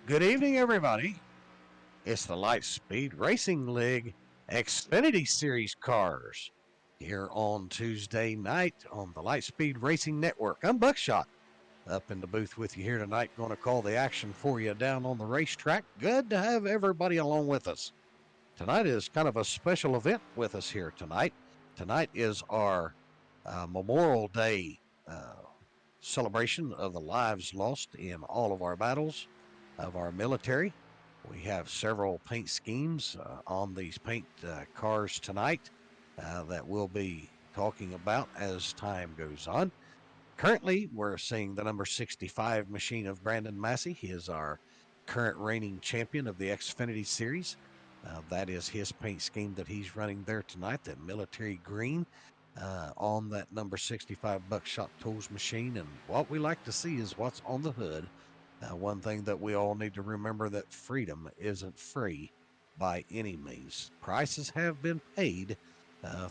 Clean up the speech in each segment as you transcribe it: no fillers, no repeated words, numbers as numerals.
Good evening, everybody. It's the Lightspeed Racing League Xfinity Series cars here on Tuesday night on the Lightspeed Racing Network. I'm Buckshot, up in the booth with you here tonight. Going to call the action for you down on the racetrack. Good to have everybody along with us. Tonight is kind of a special event with us here tonight. Tonight is our Memorial Day celebration of the lives lost in all of our battles of our military. We have several paint schemes on these paint cars tonight that we'll be talking about as time goes on. Currently, we're seeing the number 65 machine of Brandon Massey. He is our current reigning champion of the Xfinity Series. That is his paint scheme that he's running there tonight, that military green on that number 65 Buckshot Tools machine. And what we like to see is what's on the hood. One thing that we all need to remember, that freedom isn't free by any means. Prices have been paid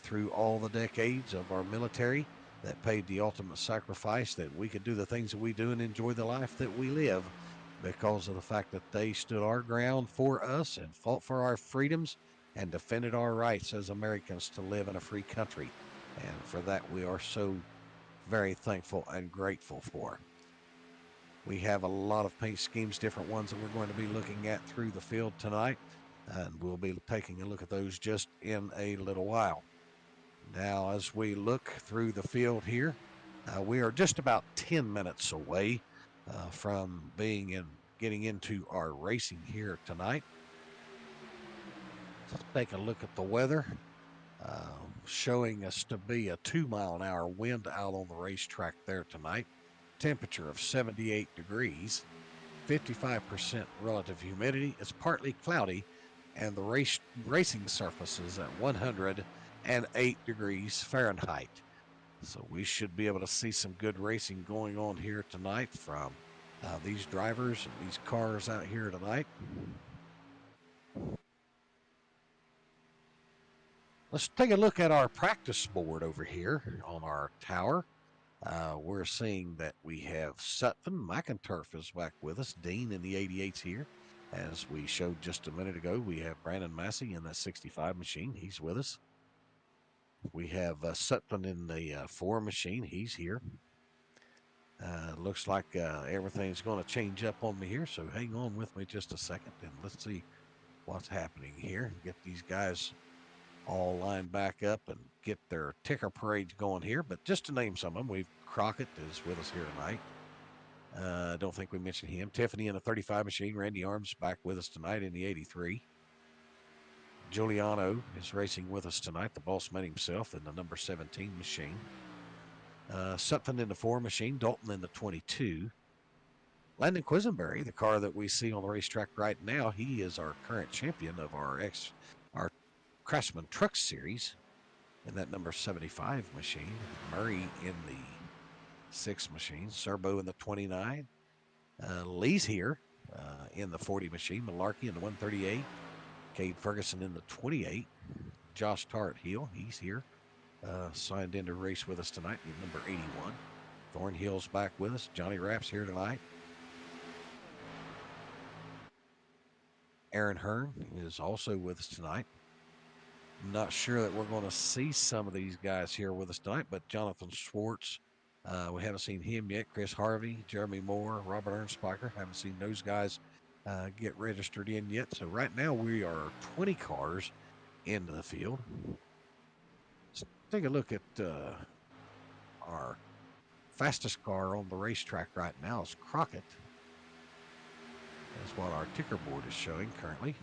through all the decades of our military that paid the ultimate sacrifice that we could do the things that we do and enjoy the life that we live because of the fact that they stood our ground for us and fought for our freedoms and defended our rights as Americans to live in a free country. And for that, we are so very thankful and grateful for. We have a lot of paint schemes, different ones that we're going to be looking at through the field tonight, and we'll be taking a look at those just in a little while. Now, as we look through the field here, we are just about 10 minutes away from getting into our racing here tonight. Let's take a look at the weather, showing us to be a 2-mile-an-hour wind out on the racetrack there tonight. Temperature of 78 degrees, 55% relative humidity. It's partly cloudy, and the racing surface is at 108 degrees Fahrenheit. So we should be able to see some good racing going on here tonight from these drivers and these cars out here tonight. Let's take a look at our practice board over here on our tower. We're seeing that we have Sutphen. McInturf is back with us. Dean in the 88's here. As we showed just a minute ago, we have Brandon Massey in that 65 machine. He's with us. We have Sutphen in the 4 machine. He's here. Looks like everything's going to change up on me here, so hang on with me just a second, and let's see what's happening here. Get these guys all lined back up and get their ticker parades going here. But just to name some of them, Crockett is with us here tonight. I don't think we mentioned him. Tiffany in the 35 machine. Randy Arms back with us tonight in the 83. Giuliano is racing with us tonight, the boss man himself, in the number 17 machine. Sutphen in the 4 machine. Dalton in the 22. Landon Quisenberry, the car that we see on the racetrack right now, he is our current champion of our Craftsman Truck Series in that number 75 machine. Murray in the 6 machine. Serbo in the 29. Lee's here in the 40 machine. Malarkey in the 138. Cade Ferguson in the 28. Josh Tarrant-Hill, he's here. Signed in to race with us tonight in number 81. Thornhill's back with us. Johnny Rapp's here tonight. Aaron Hearn is also with us tonight. I'm not sure that we're going to see some of these guys here with us tonight, but Jonathan Schwartz, we haven't seen him yet. Chris Harvey, Jeremy Moore, Robert Ernstbacher, haven't seen those guys get registered in yet. So right now we are 20 cars into the field. Let's take a look at our fastest car on the racetrack right now is Crockett. That's what our ticker board is showing currently.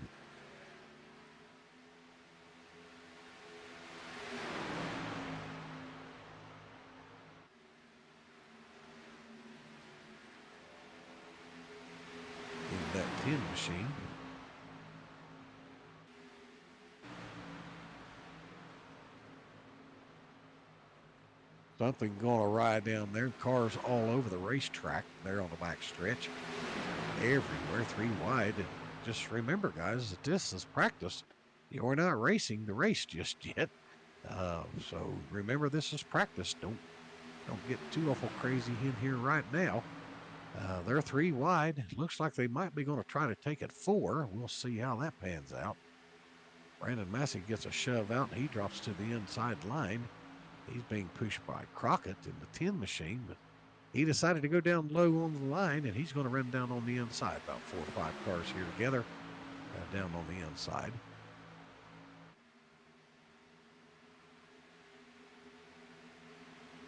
That 10 machine. Something going to ride down there. Cars all over the racetrack there on the back stretch. Everywhere, 3 wide. And just remember, guys, that this is practice. You're not racing the race just yet. So remember, this is practice. Don't get too awful crazy in here right now. They're 3 wide. Looks like they might be going to try to take it 4. We'll see how that pans out. Brandon Massey gets a shove out, and he drops to the inside line. He's being pushed by Crockett in the 10 machine, but he decided to go down low on the line, and he's going to run down on the inside. About 4 or 5 cars here together, down on the inside.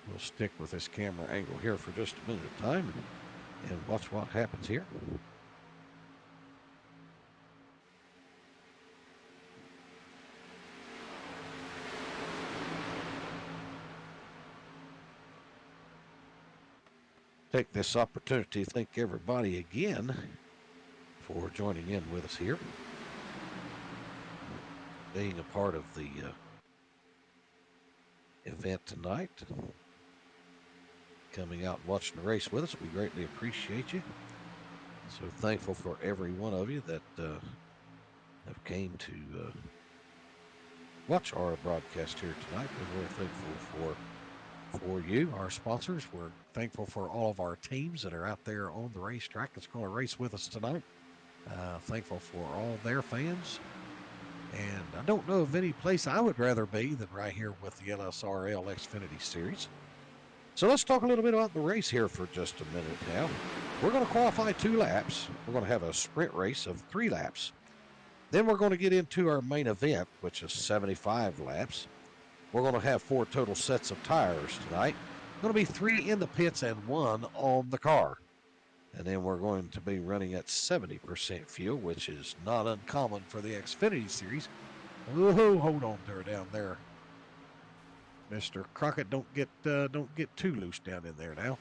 We'll stick with this camera angle here for just a minute of time and watch what happens here. Take this opportunity to thank everybody again for joining in with us here, being a part of the event tonight, coming out and watching the race with us. We greatly appreciate you. So thankful for every one of you that have came to watch our broadcast here tonight. We're very thankful for you, our sponsors. We're thankful for all of our teams that are out there on the racetrack that's going to race with us tonight. Thankful for all their fans. And I don't know of any place I would rather be than right here with the LSRL Xfinity Series. So let's talk a little bit about the race here for just a minute now. We're going to qualify 2 laps. We're going to have a sprint race of 3 laps. Then we're going to get into our main event, which is 75 laps. We're going to have 4 total sets of tires tonight. Going to be 3 in the pits and 1 on the car. And then we're going to be running at 70% fuel, which is not uncommon for the Xfinity Series. Oh, hold on there down there, Mr. Crockett. Don't get too loose down in there now.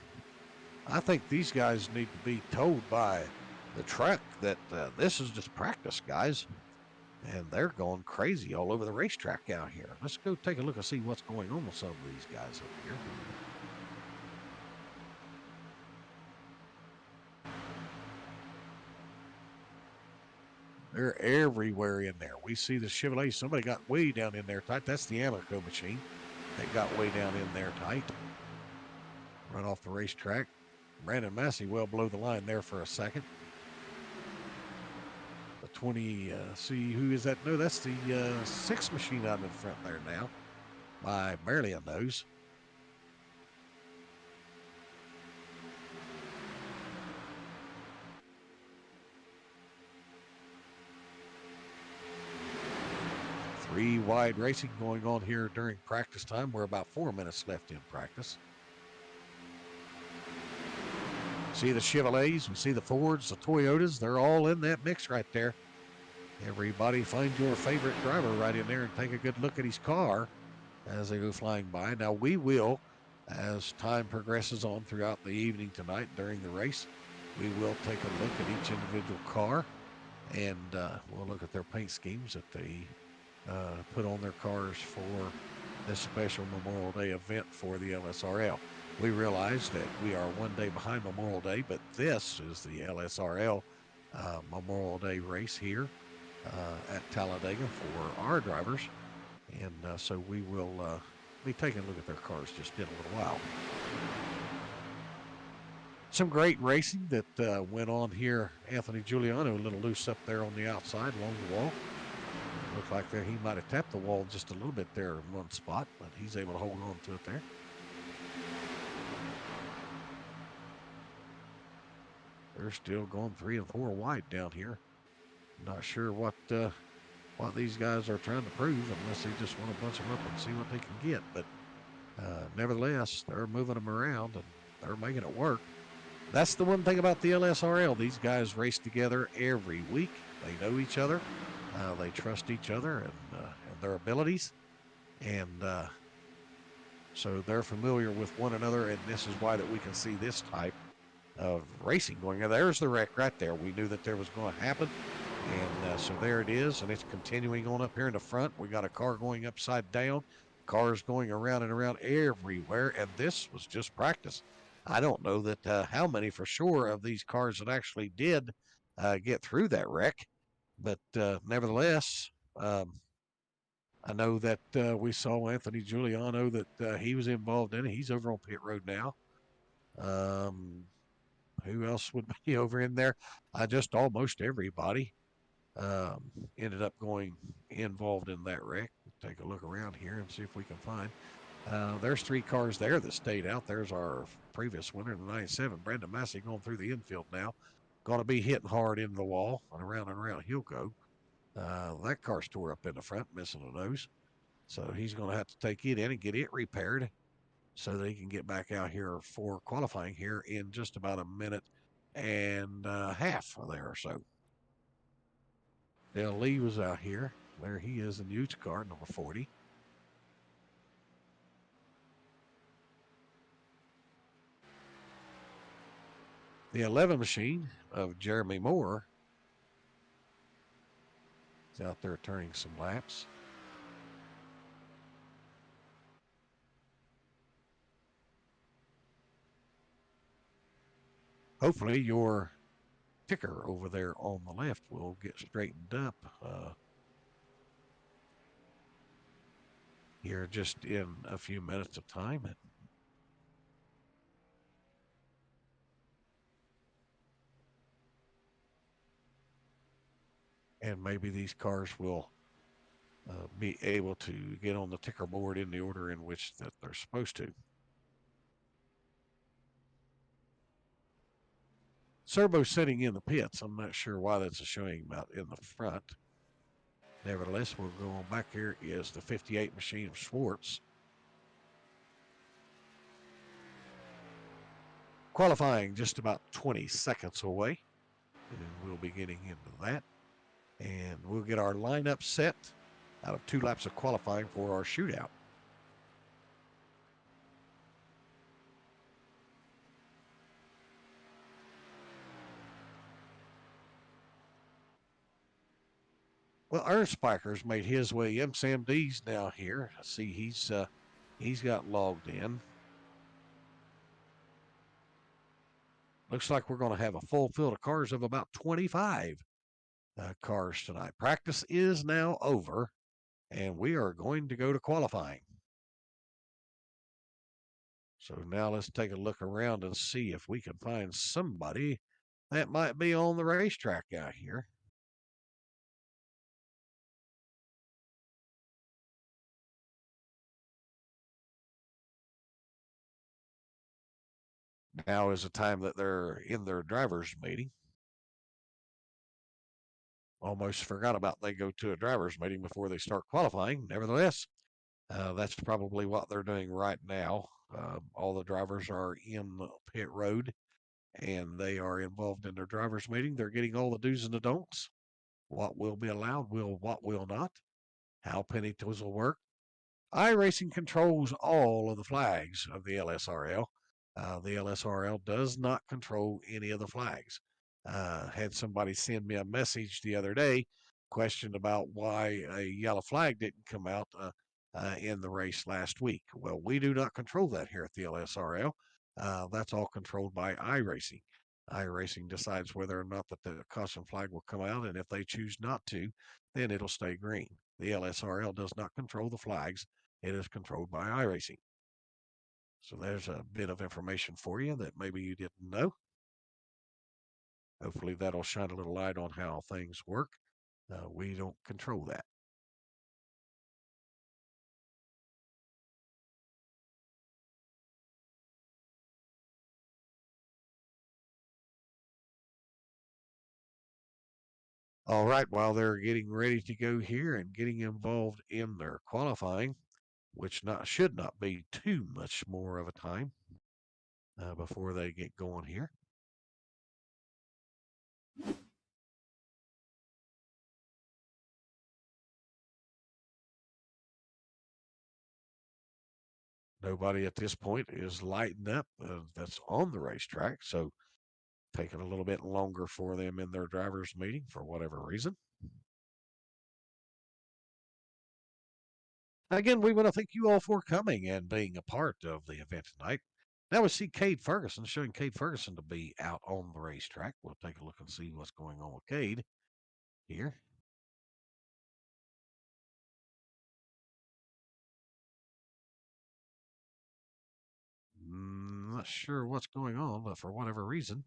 I think these guys need to be told by the track that this is just practice, guys. And they're going crazy all over the racetrack out here. Let's go take a look and see what's going on with some of these guys up here. They're everywhere in there. We see the Chevrolet. Somebody got way down in there tight. That's the Amoco machine. They got way down in there tight. Run off the racetrack. Brandon Massey well below the line there for a second. The 20, see who is that? No, that's the 6 machine out in front there now. By barely a nose. Three wide racing going on here during practice time. We're about 4 minutes left in practice. See the Chevrolets, we see the Fords, the Toyotas. They're all in that mix right there. Everybody find your favorite driver right in there and take a good look at his car as they go flying by. Now we will, as time progresses on throughout the evening tonight during the race, we will take a look at each individual car, and we'll look at their paint schemes that they put on their cars for this special Memorial Day event for the LSRL. We realize that we are 1 day behind Memorial Day, but this is the LSRL Memorial Day race here at Talladega for our drivers. And so we will be taking a look at their cars just in a little while. Some great racing that went on here. Anthony Giuliano a little loose up there on the outside along the wall. Looked like there he might have tapped the wall just a little bit there in one spot, but he's able to hold on to it there. They're still going 3 and 4 wide down here. Not sure what these guys are trying to prove, unless they just want to bunch them up and see what they can get. But nevertheless, they're moving them around and they're making it work. That's the one thing about the LSRL. These guys race together every week. They know each other. They trust each other and their abilities. And so they're familiar with one another, and this is why that we can see this type of racing going on. There's the wreck right there. We knew that there was going to happen. And so there it is, and it's continuing on up here in the front. We got a car going upside down, cars going around and around everywhere, and this was just practice. I don't know that how many for sure of these cars that actually did get through that wreck, but nevertheless, I know that we saw Anthony Giuliano that he was involved in it. He's over on pit road now. who else would be over in there? Just almost everybody ended up going involved in that wreck. We'll take a look around here and see if we can find. There's 3 cars there that stayed out. There's our previous winner, the 97, Brandon Massey, going through the infield now. Going to be hitting hard into the wall, and around he'll go. That car's tore up in the front, missing a nose. So he's going to have to take it in and get it repaired so that he can get back out here for qualifying here in just about a minute and a half there or so. Dale Lee was out here. There he is in Utes car, number 40. The 11 machine of Jeremy Moore is out there turning some laps. Hopefully your ticker over there on the left will get straightened up here just in a few minutes of time. And maybe these cars will be able to get on the ticker board in the order in which that they're supposed to. Serbo sitting in the pits. I'm not sure why that's showing about in the front. Nevertheless, we'll go on back. Here is the 58 machine of Schwartz. Qualifying just about 20 seconds away. And we'll be getting into that. And we'll get our lineup set out of 2 laps of qualifying for our shootout. Well, Ernst Spiker's made his way in. Sam D's now here. I see he's got logged in. Looks like we're going to have a full field of cars of about 25 cars tonight. Practice is now over, and we are going to go to qualifying. So now let's take a look around and see if we can find somebody that might be on the racetrack out here. Now is the time that they're in their driver's meeting. Almost forgot about they go to a driver's meeting before they start qualifying. Nevertheless, that's probably what they're doing right now. All the drivers are in the pit road and they are involved in their driver's meeting. They're getting all the do's and the don'ts. What will be allowed, what will not, how penalties will work. iRacing controls all of the flags of the LSRL. The LSRL does not control any of the flags. Had somebody send me a message the other day, questioned about why a yellow flag didn't come out in the race last week. Well, we do not control that here at the LSRL. That's all controlled by iRacing. iRacing decides whether or not that the caution flag will come out, and if they choose not to, then it'll stay green. The LSRL does not control the flags. It is controlled by iRacing. So there's a bit of information for you that maybe you didn't know. Hopefully that'll shine a little light on how things work. We don't control that. All right, while they're getting ready to go here and getting involved in their qualifying, which should not be too much more of a time before they get going here. Nobody at this point is lighting up that's on the racetrack, so taking a little bit longer for them in their driver's meeting for whatever reason. Again, we want to thank you all for coming and being a part of the event tonight. Now we see Cade Ferguson, showing Cade Ferguson to be out on the racetrack. We'll take a look and see what's going on with Cade here. Not sure what's going on, but for whatever reason,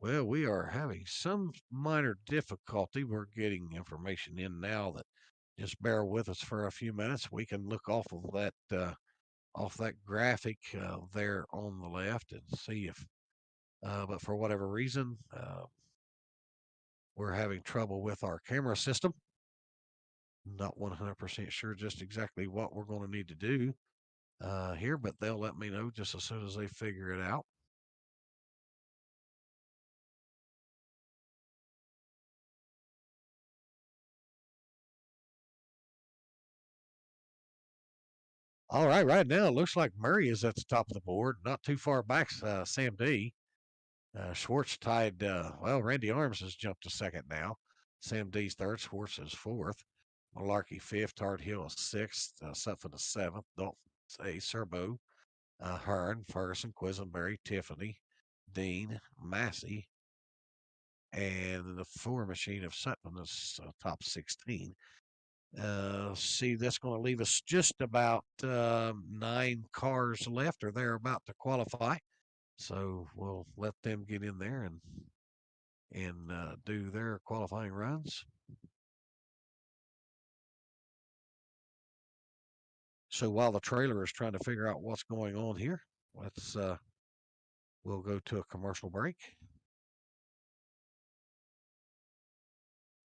Well, we are having some minor difficulty. We're getting information in now that just bear with us for a few minutes. We can look off that graphic there on the left and see if, but for whatever reason, we're having trouble with our camera system. Not 100% sure just exactly what we're going to need to do here, but they'll let me know just as soon as they figure it out. All right, right now it looks like Murray is at the top of the board, not too far back. Sam D. Schwartz tied. Well, Randy Arms has jumped to second now. Sam D's third. Schwartz is fourth. Malarkey fifth. Tart Hill is sixth. Sutphin is seventh. Dalton eighth. Serbo, Hearn, Ferguson, Quisenberry, Tiffany, Dean, Massey, and the four machine of Sutphin is top 16. See, that's going to leave us just about 9 cars left, or they're about to qualify. So we'll let them get in there and do their qualifying runs. So while the trailer is trying to figure out what's going on here, let's we'll go to a commercial break,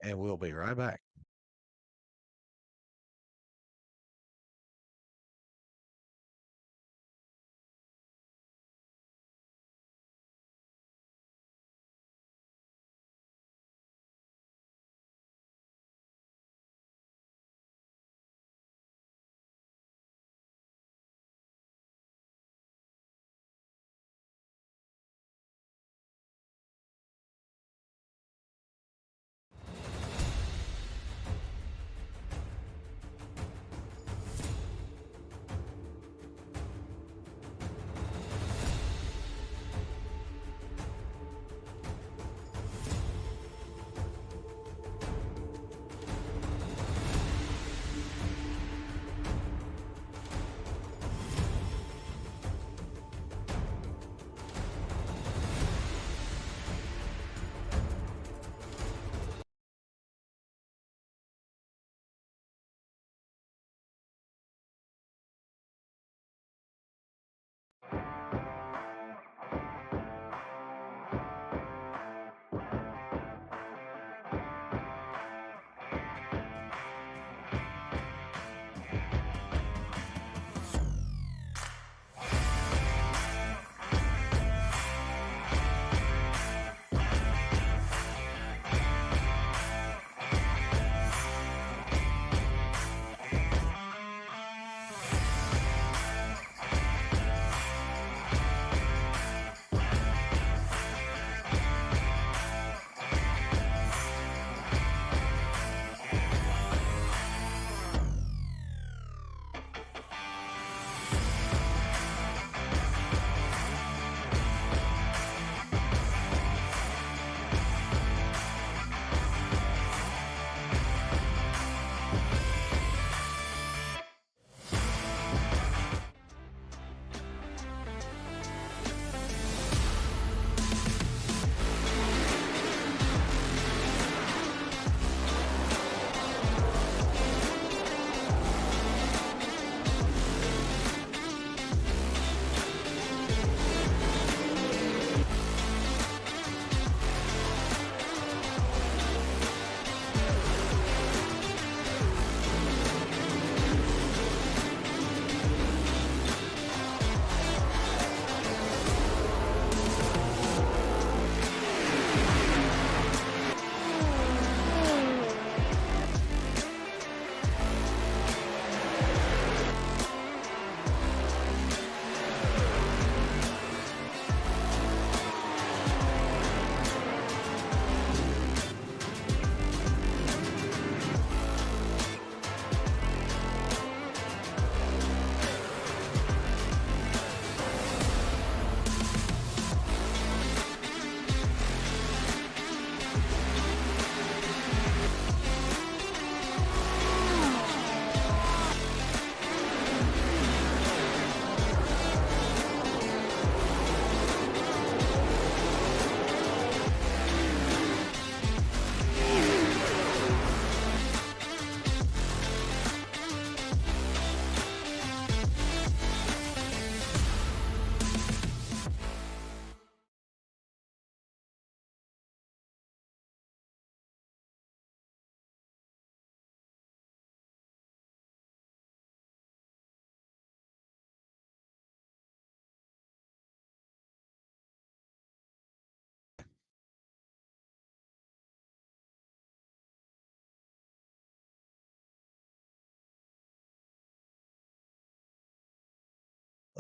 and we'll be right back.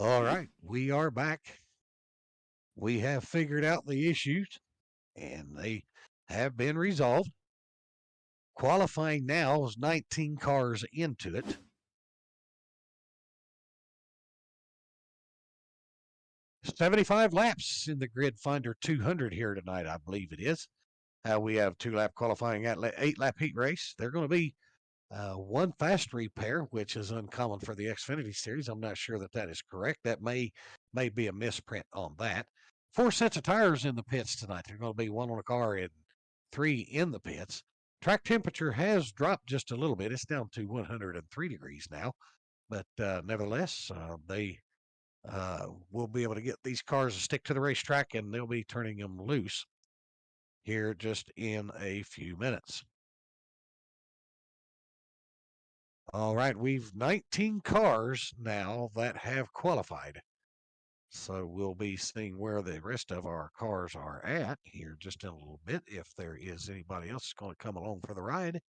All right, we are back. We have figured out the issues, and they have been resolved. Qualifying now is 19 cars into it. "75 laps in the Grid Finder 200 here tonight, I believe it is. We have 2-lap qualifying at 8-lap heat race. They're going to be one fast repair, which is uncommon for the Xfinity series. I'm not sure that is correct. That may be a misprint on that. 4 sets of tires in the pits tonight. There's going to be 1 on the car and 3 in the pits. Track temperature has dropped just a little bit. It's down to 103 degrees now, but nevertheless, they will be able to get these cars to stick to the racetrack, and they'll be turning them loose here just in a few minutes. All right, we've 19 cars now that have qualified. So we'll be seeing where the rest of our cars are at here just in a little bit, if there is anybody else going to come along for the ride.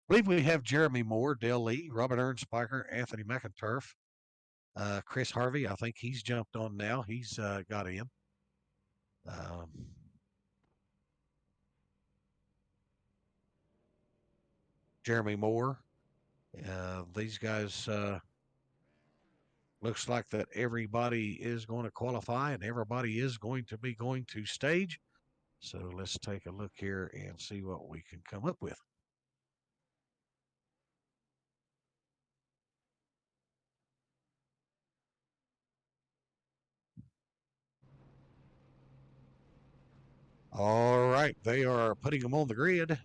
I believe we have Jeremy Moore, Dale Lee, Robert Ernspiker, Anthony McInturf, Chris Harvey. I think he's jumped on now. He's got in. Jeremy Moore. These guys, looks like that everybody is going to qualify and everybody is going to be going to stage. So let's take a look here and see what we can come up with. All right, they are putting them on the grid.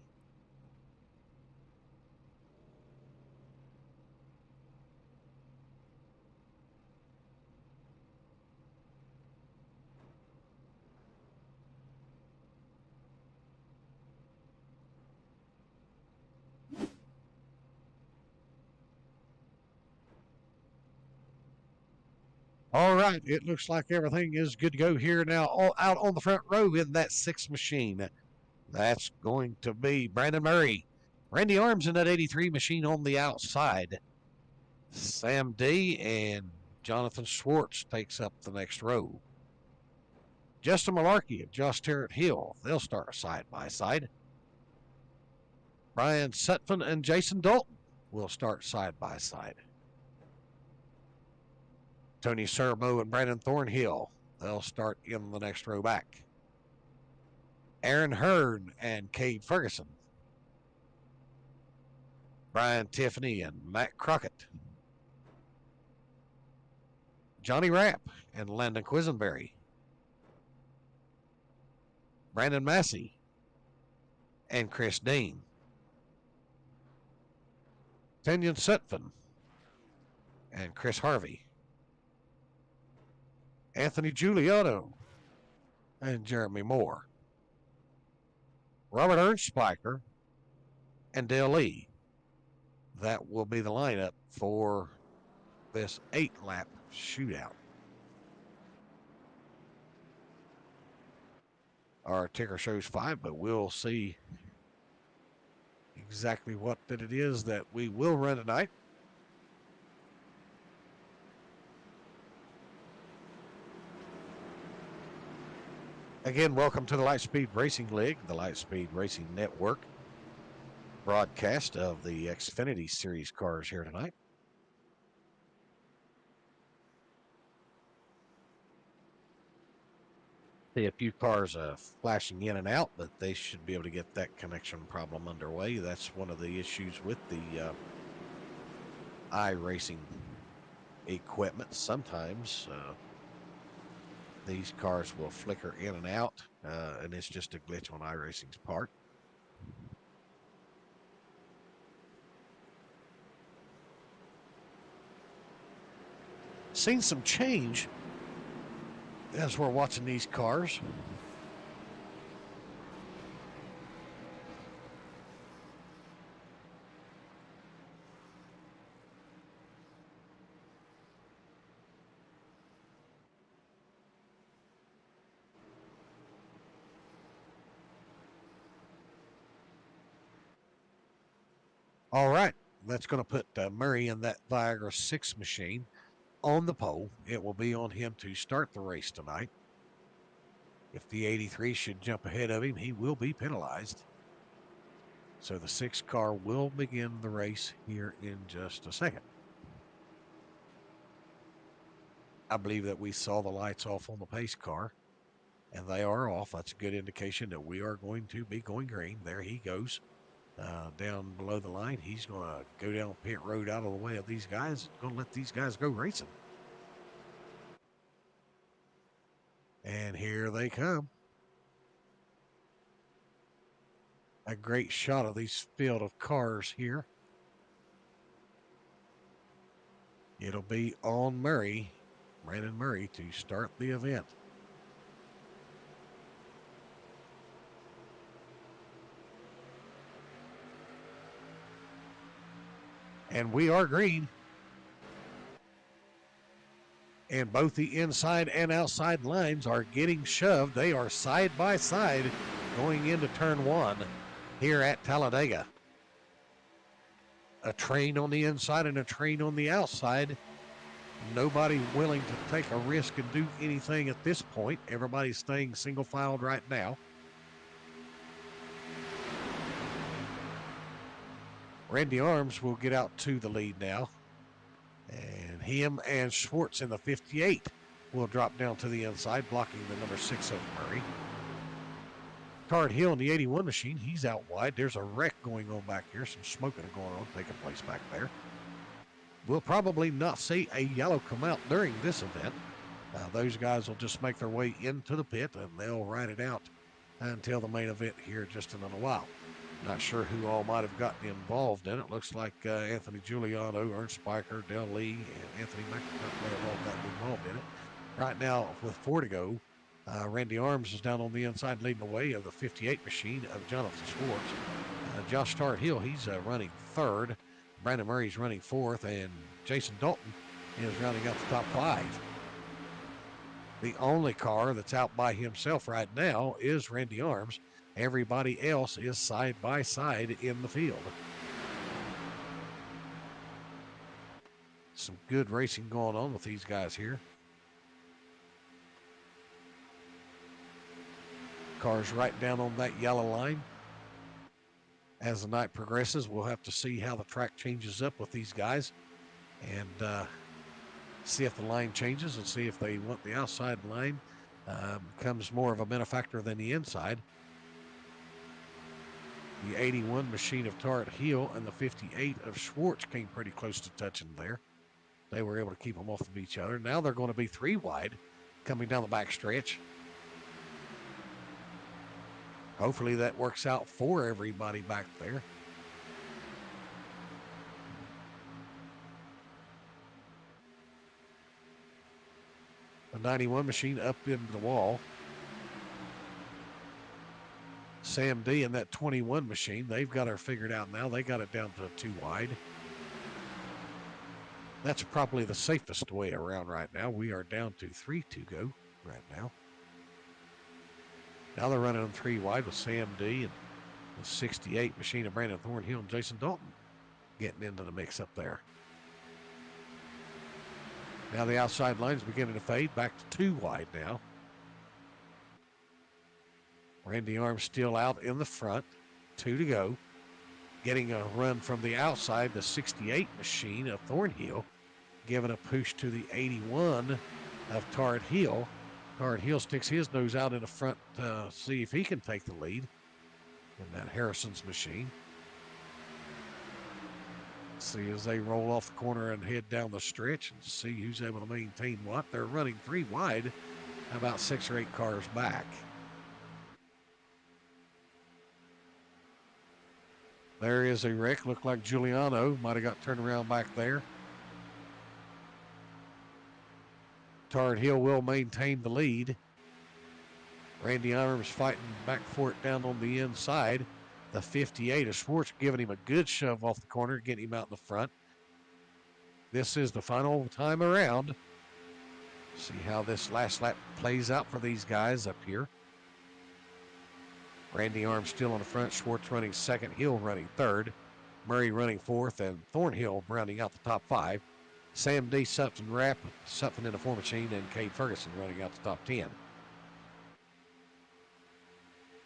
All right, it looks like everything is good to go here now. All out on the front row in that 6 machine. That's going to be Brandon Murray. Randy Arms in that 83 machine on the outside. Sam D and Jonathan Schwartz takes up the next row. Justin Malarkey and Josh Terrett Hill, they'll start side by side. Brian Sutphin and Jason Dalton will start side by side. Tony Serbo and Brandon Thornhill, they'll start in the next row back. Aaron Hearn and Cade Ferguson. Brian Tiffany and Matt Crockett. Johnny Rapp and Landon Quisenberry. Brandon Massey and Chris Dean. Kenyon Sutphin and Chris Harvey. Anthony Giuliano and Jeremy Moore. Robert Ernspiker and Dale Lee. That will be the lineup for this 8-lap shootout. Our ticker shows 5, but we'll see exactly what that it is that we will run tonight. Again, welcome to the Lightspeed Racing League, the Lightspeed Racing Network broadcast of the Xfinity Series cars here tonight. See a few cars flashing in and out, but they should be able to get that connection problem underway. That's one of the issues with the iRacing equipment. Sometimes these cars will flicker in and out, and it's just a glitch on iRacing's part. Seen some change as we're watching these cars. All right, that's going to put Murray in that Viagra 6 machine on the pole. It will be on him to start the race tonight. If the 83 should jump ahead of him, he will be penalized. So the 6 car will begin the race here in just a second. I believe that we saw the lights off on the pace car, and they are off. That's a good indication that we are going to be going green. There he goes. Down below the line. He's going to go down pit road out of the way of these guys. Going to let these guys go racing. And here they come. A great shot of these field of cars here. It'll be on Murray, Brandon Murray, to start the event. And we are green. And both the inside and outside lines are getting shoved. They are side by side going into turn 1 here at Talladega. A train on the inside and a train on the outside. Nobody willing to take a risk and do anything at this point. Everybody's staying single filed right now. Randy Arms will get out to the lead now. And him and Schwartz in the 58 will drop down to the inside, blocking the number 6 of Murray. Tard Hill in the 81 machine, he's out wide. There's a wreck going on back here. Some smoking going on, taking place back there. We'll probably not see a yellow come out during this event. Those guys will just make their way into the pit, and they'll ride it out until the main event here just in a little while. Not sure who all might have gotten involved in it. Looks like Anthony Giuliano, Ernst Spiker, Del Lee, and Anthony McIntyre may have all gotten involved in it. Right now, with 4 to go, Randy Arms is down on the inside leading the way of the 58 machine of Jonathan Schwartz. Josh Tard Hill, he's running 3rd. Brandon Murray's running 4th, and Jason Dalton is rounding out the top 5. The only car that's out by himself right now is Randy Arms. Everybody else is side by side in the field. Some good racing going on with these guys here. Cars right down on that yellow line. As the night progresses, we'll have to see how the track changes up with these guys and see if the line changes and see if they want the outside line becomes more of a benefactor than the inside. The 81 machine of Tard Hill and the 58 of Schwartz came pretty close to touching there. They were able to keep them off of each other. Now they're going to be 3 wide coming down the back stretch. Hopefully that works out for everybody back there. The 91 machine up into the wall. Sam D and that 21 machine, they've got her figured out now. They got it down to 2 wide. That's probably the safest way around right now. We are down to 3 to go right now. Now they're running on 3 wide with Sam D and the 68 machine of Brandon Thornhill and Jason Dalton getting into the mix up there. Now the outside line's beginning to fade back to 2 wide now. Randy Arms still out in the front, 2 to go. Getting a run from the outside, the 68 machine of Thornhill, giving a push to the 81 of Tard Hill. Tard Hill sticks his nose out in the front to see if he can take the lead in that Harrison's machine. See as they roll off the corner and head down the stretch and see who's able to maintain what. They're running 3 wide, about 6 or 8 cars back. There is a wreck. Looked like Giuliano might have got turned around back there. Tard Hill will maintain the lead. Randy Arms fighting back for it down on the inside. The 58 of Schwartz giving him a good shove off the corner, getting him out in the front. This is the final time around. See how this last lap plays out for these guys up here. Randy Arms still on the front. Schwartz running 2nd. Hill running 3rd. Murray running fourth, and Thornhill rounding out the top five. Sam D, Sutphin Rapp, Sutphin in the four machine, and Cade Ferguson running out the top 10.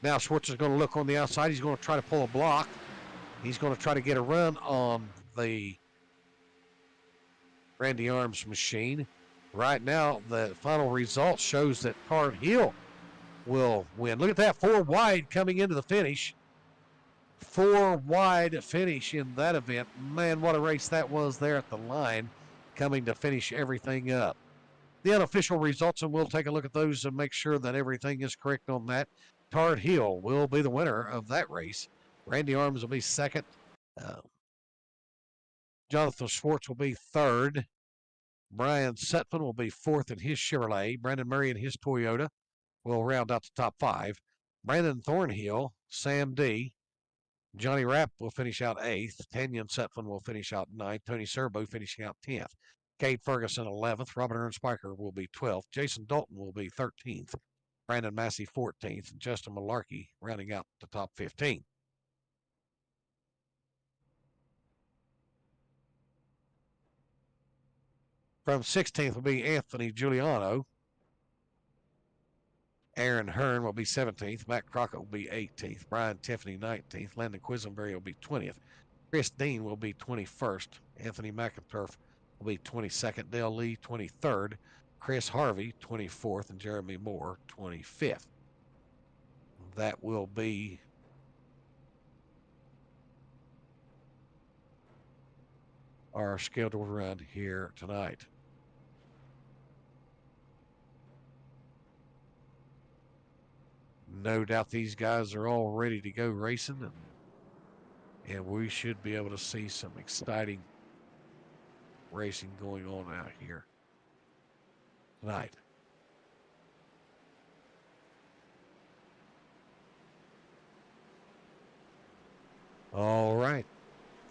Now Schwartz is going to look on the outside. He's going to try to pull a block. He's going to try to get a run on the Randy Arms machine. Right now, the final result shows that Tard Hill will win. Look at that, 4 wide coming into the finish. 4 wide finish in that event. Man, what a race that was there at the line, coming to finish everything up. The unofficial results, and we'll take a look at those and make sure that everything is correct on that. Tard Hill will be the winner of that race. Randy Arms will be second. Jonathan Schwartz will be third. Brian Sutphin will be fourth in his Chevrolet. Brandon Murray in his Toyota will round out the top 5. Brandon Thornhill, Sam D, Johnny Rapp will finish out 8th. Tanyan Sutphin will finish out 9th. Tony Serbo finishing out 10th. Cade Ferguson 11th. Robert Ernst Spiker will be 12th. Jason Dalton will be 13th. Brandon Massey 14th. And Justin Malarkey rounding out the top 15. From 16th will be Anthony Giuliano. Aaron Hearn will be 17th. Matt Crockett will be 18th. Brian Tiffany 19th. Landon Quisenberry will be 20th. Chris Dean will be 21st. Anthony McInturf will be 22nd. Dale Lee 23rd. Chris Harvey 24th. And Jeremy Moore 25th. That will be our scheduled run here tonight. No doubt these guys are all ready to go racing, and we should be able to see some exciting racing going on out here tonight. All right.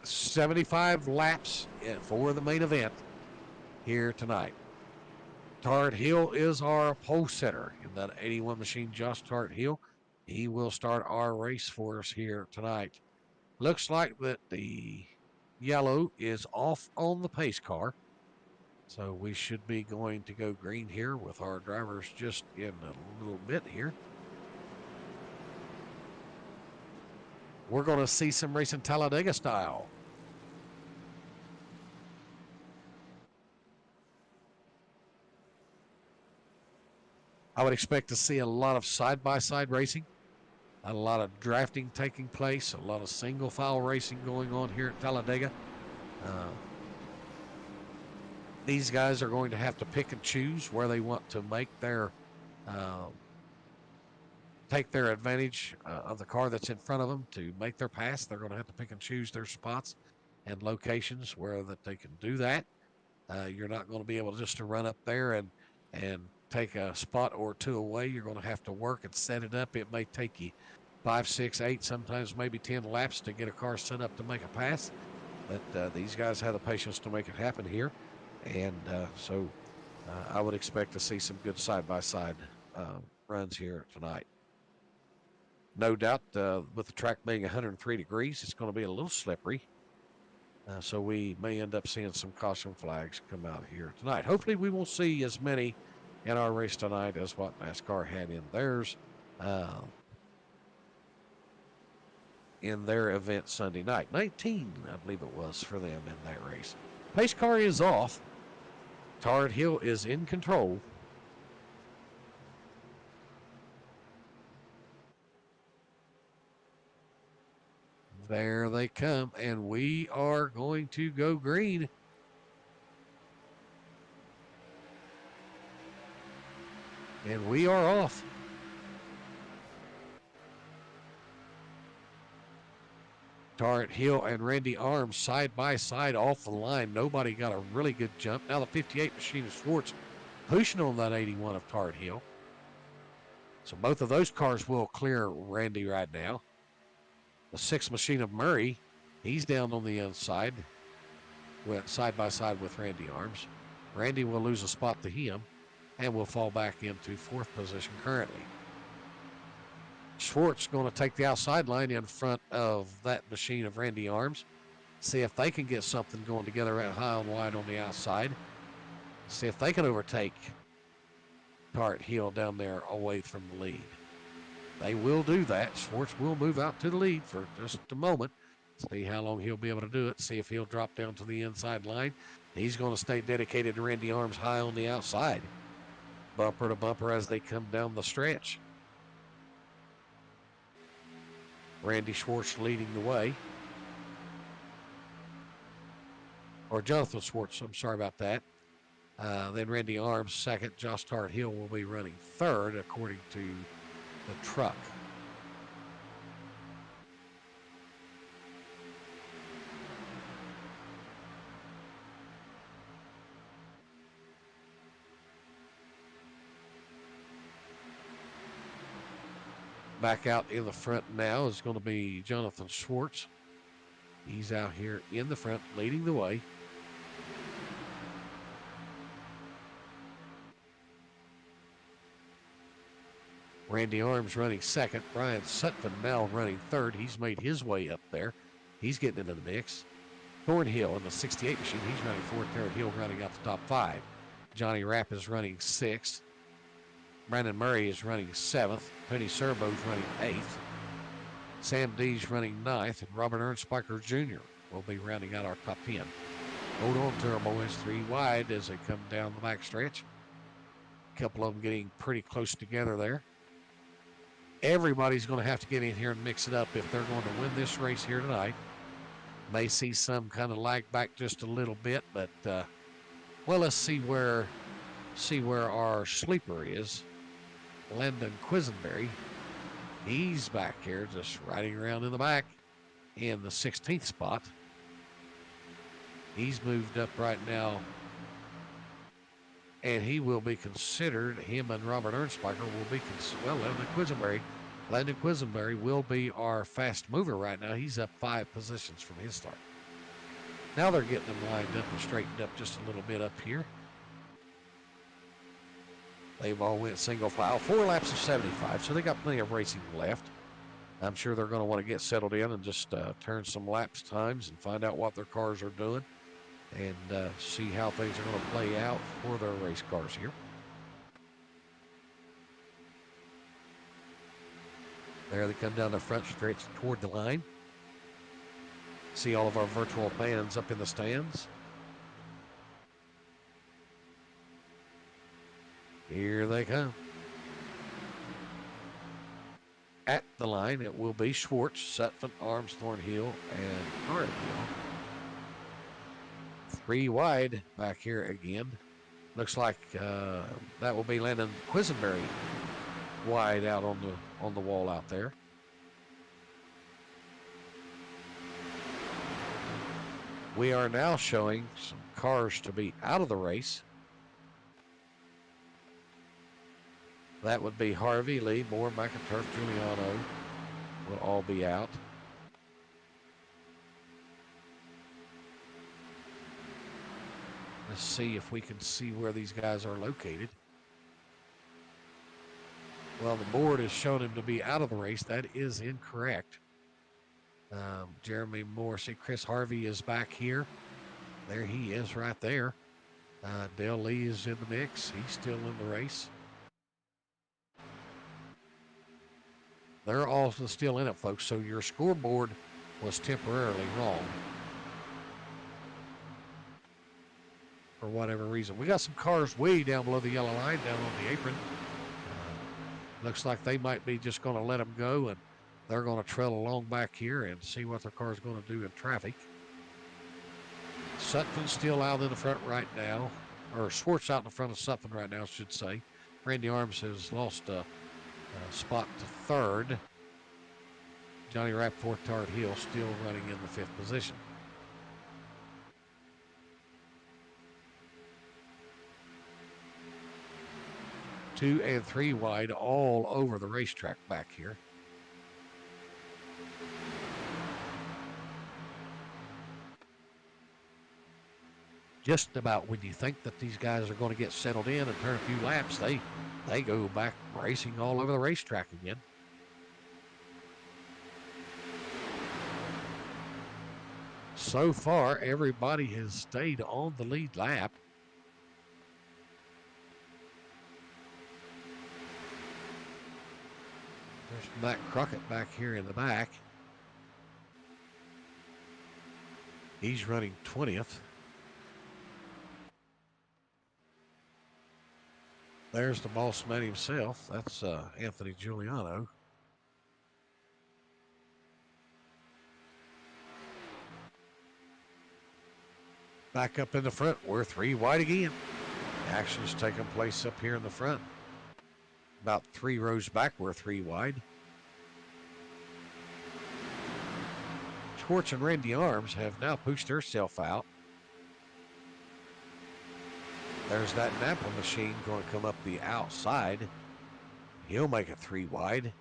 75 laps for the main event here tonight. Tard Hill is our pole setter in that 81 machine. Josh Tard Hill, he will start our race for us here tonight. Looks like that the yellow is off on the pace car, so we should be going to go green here with our drivers just in a little bit here. We're going to see some racing Talladega style. I would expect to see a lot of side-by-side racing, a lot of drafting taking place, a lot of single-file racing going on here at Talladega. These guys are going to have to pick and choose where they want to make their take their advantage of the car that's in front of them to make their pass. They're going to have to pick and choose their spots and locations where that they can do that. You're not going to be able just to run up there and take a spot or two away. You're going to have to work and set it up. It may take you 5, 6, 8, sometimes maybe 10 laps to get a car set up to make a pass. But these guys have the patience to make it happen here. And so I would expect to see some good side-by-side runs here tonight. No doubt with the track being 103 degrees, it's going to be a little slippery. So we may end up seeing some caution flags come out here tonight. Hopefully we won't see as many in our race tonight as what NASCAR had in theirs in their event Sunday night. 19, I believe it was, for them in that race. Pace car is off. Tard Hill is in control. There they come, and we are going to go green. And we are off. Tard Hill and Randy Arms side by side off the line. Nobody got a really good jump. Now the 58 machine of Schwartz pushing on that 81 of Tard Hill. So both of those cars will clear Randy right now. The 6 machine of Murray, he's down on the inside. Went side by side with Randy Arms. Randy will lose a spot to him and will fall back into 4th position currently. Schwartz going to take the outside line in front of that machine of Randy Arms. See if they can get something going together at high and wide on the outside. See if they can overtake Tart Hill down there away from the lead. They will do that. Schwartz will move out to the lead for just a moment. See how long he'll be able to do it. See if he'll drop down to the inside line. He's going to stay dedicated to Randy Arms high on the outside. Bumper to bumper as they come down the stretch. Randy Schwartz leading the way. Or Jonathan Schwartz, I'm sorry about that. Then Randy Arms second. Josh Tart Hill will be running third according to the truck. Back out in the front now is going to be Jonathan Schwartz. He's out here in the front leading the way. Randy Arms running second. Brian Sutphin now running third. He's made his way up there. He's getting into the mix. Thornhill in the 68 machine. He's running fourth. Garrett Hill running out the top five. Johnny Rapp is running sixth. Brandon Murray is running seventh. Tony Serbo's running eighth. Sam Dees running ninth. And Robert Ernstspiker Jr. will be rounding out our top 10. Hold on to our boys 3 wide as they come down the back stretch. A couple of them getting pretty close together there. Everybody's going to have to get in here and mix it up if they're going to win this race here tonight. May see some kind of lag back just a little bit, but well, let's see where our sleeper is. Landon Quisenberry. He's back here just riding around in the back in the 16th spot. He's moved up right now, and he will be considered, him and Robert Ernstspiker will be Landon Quisenberry will be our fast mover right now. He's up 5 positions from his start. Now they're getting them lined up and straightened up just a little bit up here. They've all went single file, 4 laps of 75, so they got plenty of racing left. I'm sure they're going to want to get settled in and just turn some laps times and find out what their cars are doing and see how things are going to play out for their race cars here. There they come down the front stretch toward the line. See all of our virtual fans up in the stands. Here they come. At the line, it will be Schwartz, Sutphin, Arms, Thornhill, and Hart Hill. 3 wide back here again. Looks like that will be Landon Quisenberry wide out on the wall out there. We are now showing some cars to be out of the race. That would be Harvey, Lee, Moore, McInturf, Giuliano will all be out. Let's see if we can see where these guys are located. Well, the board has shown him to be out of the race. That is incorrect. Jeremy Moore, see Chris Harvey is back here. There he is right there. Dale Lee is in the mix. He's still in the race. They're also still in it, folks, so your scoreboard was temporarily wrong for whatever reason. We got some cars way down below the yellow line, down on the apron. Looks like they might be just going to let them go, and they're going to trail along back here and see what their car is going to do in traffic. Sutphin's still out in the front right now, or Schwartz out in the front of Sutphin right now, I should say. Randy Arms has lost a spot to third. Johnny Rapp, fourth. Tart Hill still running in the 5th position. Two and 3 wide all over the racetrack back here. Just about when you think that these guys are going to get settled in and turn a few laps, they go back racing all over the racetrack again. So far, everybody has stayed on the lead lap. There's Matt Crockett back here in the back. He's running 20th. There's the boss man himself. That's Anthony Giuliano. Back up in the front, we're 3 wide again. Action's taking place up here in the front. About 3 rows back, we're 3 wide. Schwartz and Randy Arms have now pushed herself out. There's that Napa machine going to come up the outside. He'll make it 3 wide.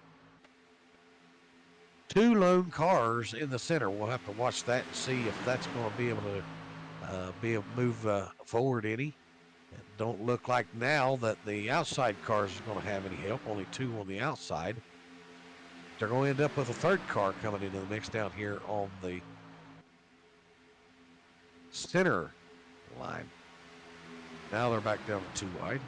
2 lone cars in the center. We'll have to watch that and see if that's going to be able to move forward any. It don't look like now that the outside cars is going to have any help. Only 2 on the outside. They're going to end up with a 3rd car coming into the mix down here on the center line. Now they're back down to 2 wide.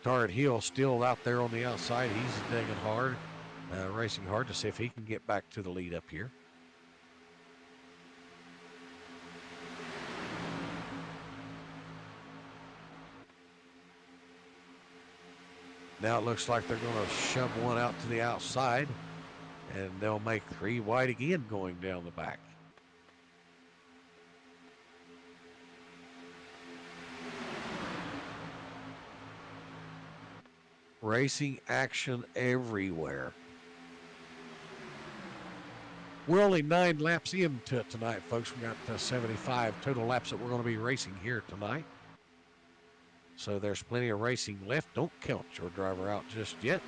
Tarrant Hill still out there on the outside. He's digging hard, racing hard to see if he can get back to the lead up here. Now it looks like they're going to shove one out to the outside, and they'll make 3 wide again going down the back. Racing action everywhere. We're only 9 laps into it tonight, folks. We got 75 total laps that we're going to be racing here tonight. So there's plenty of racing left. Don't count your driver out just yet.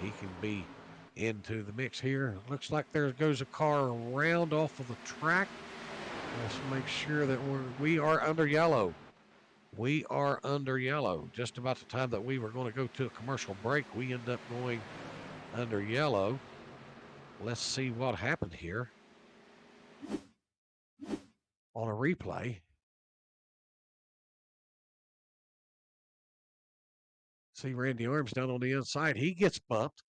He can be into the mix here. Looks like there goes a car around off of the track. Let's make sure that we are under yellow. We are under yellow. Just about the time that we were going to go to a commercial break, we end up going under yellow. Let's see what happened here on a replay. See Randy Arms down on the inside. He gets bumped,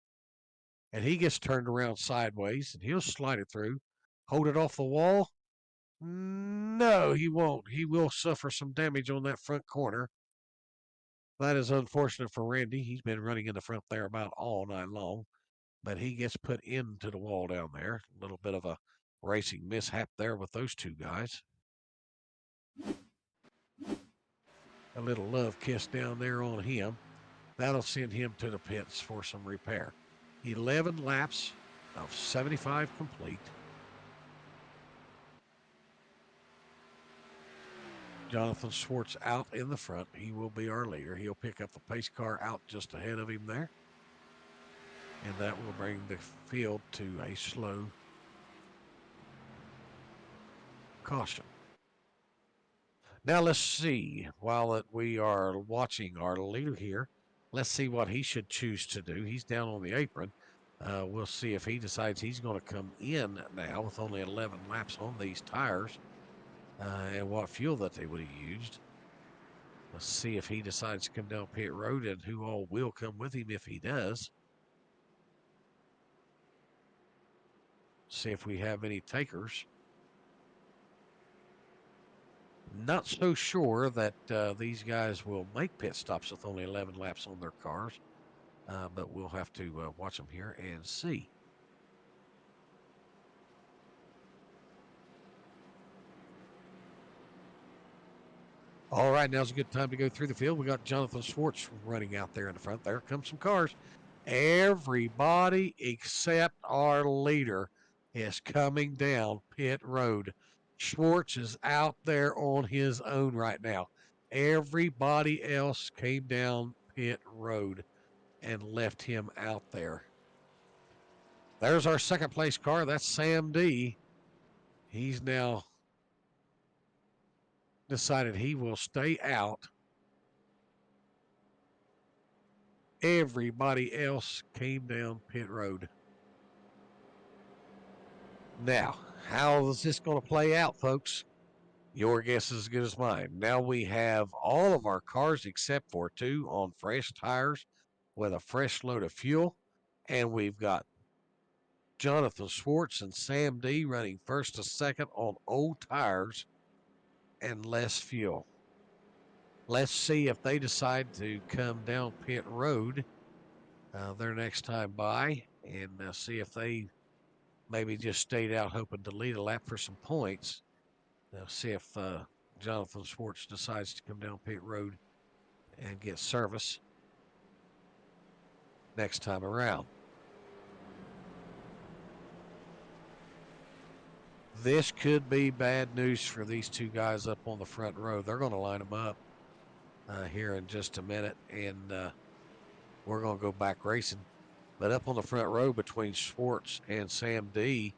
and he gets turned around sideways, and he'll slide it through. Hold it off the wall. No, he won't. He will suffer some damage on that front corner. That is unfortunate for Randy. He's been running in the front there about all night long, but he gets put into the wall down there. A little bit of a racing mishap there with those 2 guys. A little love kiss down there on him. That'll send him to the pits for some repair. 11 laps of 75 complete. Jonathan Schwartz out in the front. He will be our leader. He'll pick up the pace car out just ahead of him there. And that will bring the field to a slow caution. Now let's see, while we are watching our leader here, let's see what he should choose to do. He's down on the apron. We'll see if he decides he's going to come in now with only 11 laps on these tires and what fuel that they would have used. Let's see if he decides to come down pit road and who all will come with him if he does. See if we have any takers. Not so sure that these guys will make pit stops with only 11 laps on their cars, but we'll have to watch them here and see. All right, now's a good time to go through the field. We got Jonathan Schwartz running out there in the front. There comes some cars. Everybody except our leader is coming down pit road. Schwartz is out there on his own right now. Everybody else came down pit road and left him out there. There's our 2nd place car. That's Sam D. He's now decided he will stay out. Everybody else came down pit road. Now, how is this going to play out, folks? Your guess is as good as mine. Now we have all of our cars except for two on fresh tires with a fresh load of fuel. And we've got Jonathan Schwartz and Sam D running first to second on old tires and less fuel. Let's see if they decide to come down pit road their next time by and see if they maybe just stayed out hoping to lead a lap for some points. See if Jonathan Schwartz decides to come down pit road and get service next time around. This could be bad news for these two guys up on the front row. They're going to line them up here in just a minute, and we're going to go back racing. But up on the front row between Schwartz and Sam D,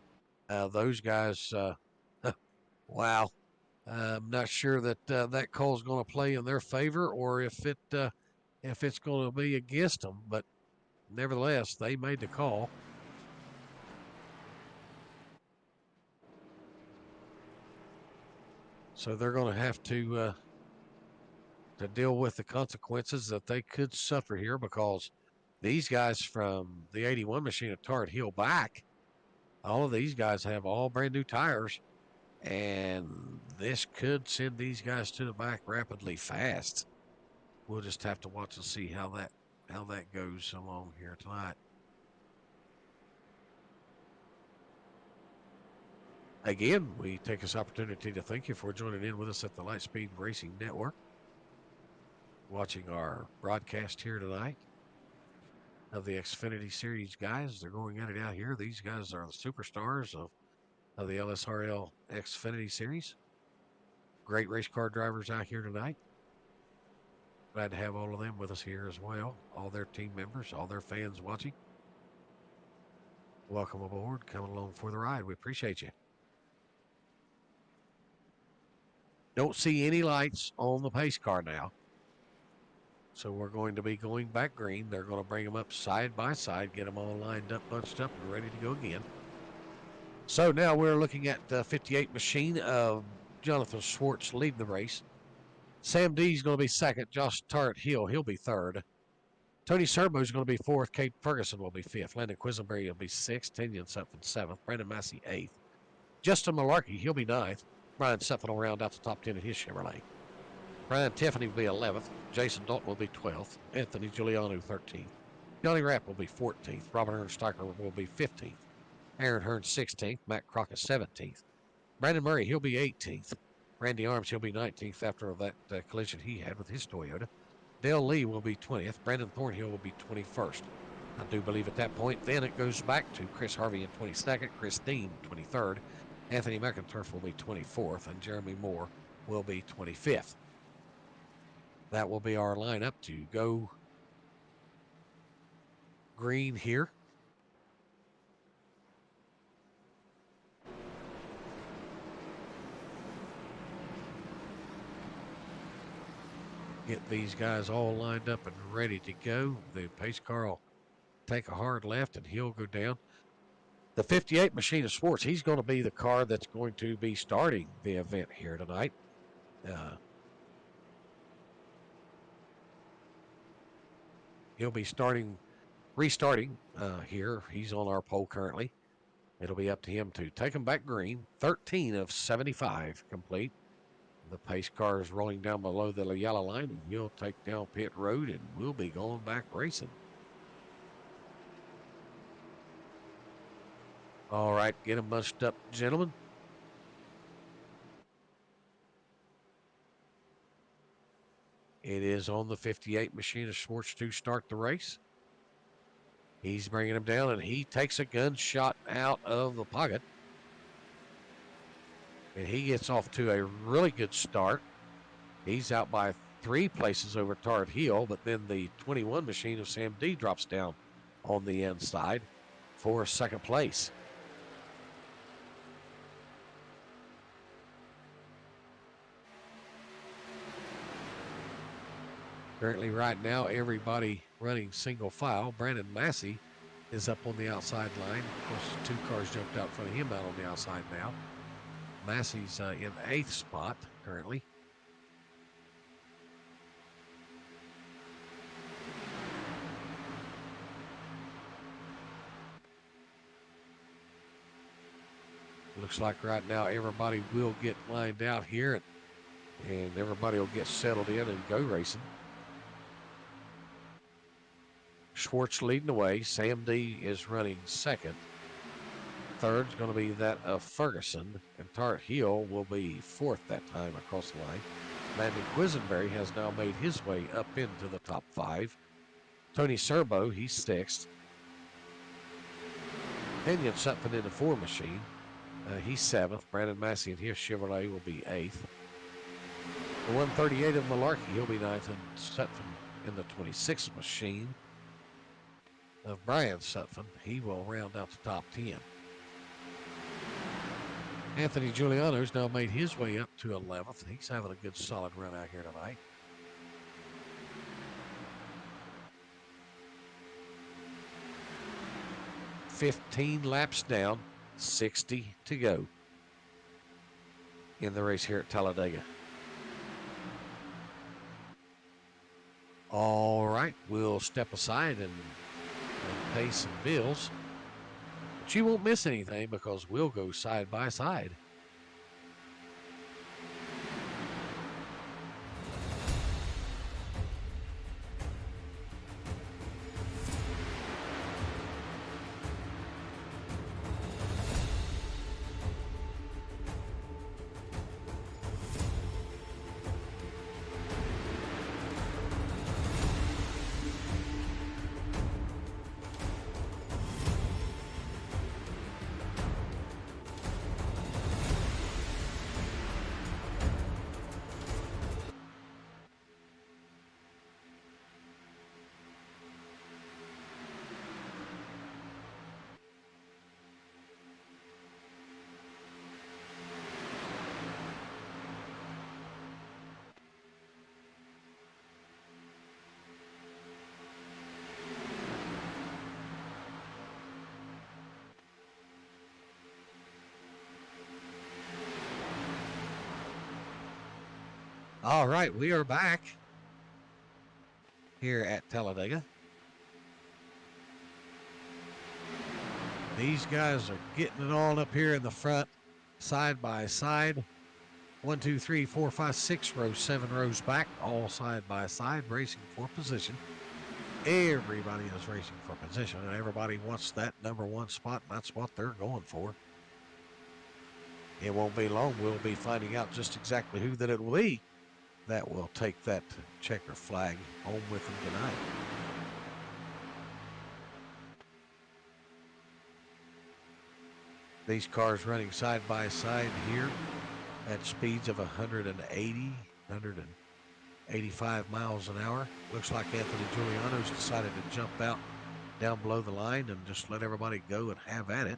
those guys, wow. I'm not sure that that call is going to play in their favor or if it's going to be against them. But nevertheless, they made the call. So they're going to have to deal with the consequences that they could suffer here because these guys from the 81 machine at Tart Heel back, all of these guys have all brand new tires, and this could send these guys to the back rapidly fast. We'll just have to watch and see how that goes along here tonight. Again, we take this opportunity to thank you for joining in with us at the Lightspeed Racing Network, watching our broadcast here tonight of the Xfinity Series guys. They're going at it out here. These guys are the superstars of the LSRL Xfinity Series. Great race car drivers out here tonight. Glad to have all of them with us here as well. All their team members, all their fans watching. Welcome aboard, coming along for the ride. We appreciate you. Don't see any lights on the pace car now. So we're going to be going back green. They're going to bring them up side by side, get them all lined up, bunched up, and ready to go again. So now we're looking at the 58 machine of Jonathan Schwartz leading the race. Sam D is going to be second. Josh Tart Hill, he'll be third. Tony Serbo is going to be fourth. Kate Ferguson will be fifth. Landon Quisenberry will be sixth. Tinian Sutphin seventh. Brandon Massey eighth. Justin Malarkey, he'll be ninth. Brian Sutphin will round out the top 10 in his Chevrolet. Brian Tiffany will be 11th. Jason Dalton will be 12th. Anthony Giuliano 13th. Johnny Rapp will be 14th. Robert Ernsteicher will be 15th. Aaron Hearn 16th. Matt Crockett 17th. Brandon Murray, he'll be 18th. Randy Arms, he'll be 19th after that collision he had with his Toyota. Dale Lee will be 20th. Brandon Thornhill will be 21st. I do believe at that point, then it goes back to Chris Harvey in 22nd, Chris Dean 23rd, Anthony McInturf will be 24th, and Jeremy Moore will be 25th. That will be our lineup to go green here. Get these guys all lined up and ready to go. The pace car will take a hard left and he'll go down. The 58 machine of Schwartz, he's going to be the car that's going to be starting the event here tonight. He'll be restarting here. He's on our pole currently. It'll be up to him to take him back green. 13 of 75 complete. The pace car is rolling down below the yellow line, and he'll take down pit road, and we'll be going back racing. All right, get them bunched up, gentlemen. It is on the 58 machine of Schwartz to start the race. He's bringing him down, and he takes a gunshot out of the pocket. And he gets off to a really good start. He's out by 3 places over Tart Heel, but then the 21 machine of Sam D drops down on the inside for second place. Currently right now, everybody running single file. Brandon Massey is up on the outside line. Of course, 2 cars jumped out in front of him out on the outside now. Massey's in 8th spot currently. Looks like right now everybody will get lined out here, and everybody will get settled in and go racing. Schwartz leading the way. Sam D is running second. Third's going to be that of Ferguson, and Tart Hill will be fourth that time across the line. Mandy Quisenberry has now made his way up into the top 5. Tony Serbo, he's 6th. Kenyon Sutphin in the 4 machine. He's 7th. Brandon Massey and his Chevrolet will be 8th. The 138 of Malarkey, he'll be 9th, and Sutphin in the 26th machine of Brian Sutphin, he will round out the top 10. Anthony Giuliano's now made his way up to 11th. He's having a good solid run out here tonight. $15 laps down, 60 to go in the race here at Talladega. All right, we'll step aside and pay some bills. But you won't miss anything because we'll go side by side. All right, we are back here at Talladega. These guys are getting it on up here in the front, side by side. 1, 2, 3, 4, 5, 6 rows, 7 rows back, all side by side, racing for position. Everybody is racing for position, and everybody wants that number 1 spot, and that's what they're going for. It won't be long. We'll be finding out just exactly who that it will be that will take that checker flag home with them tonight. These cars running side by side here at speeds of 180, 185 miles an hour. Looks like Anthony Giuliano's decided to jump out down below the line and just let everybody go and have at it.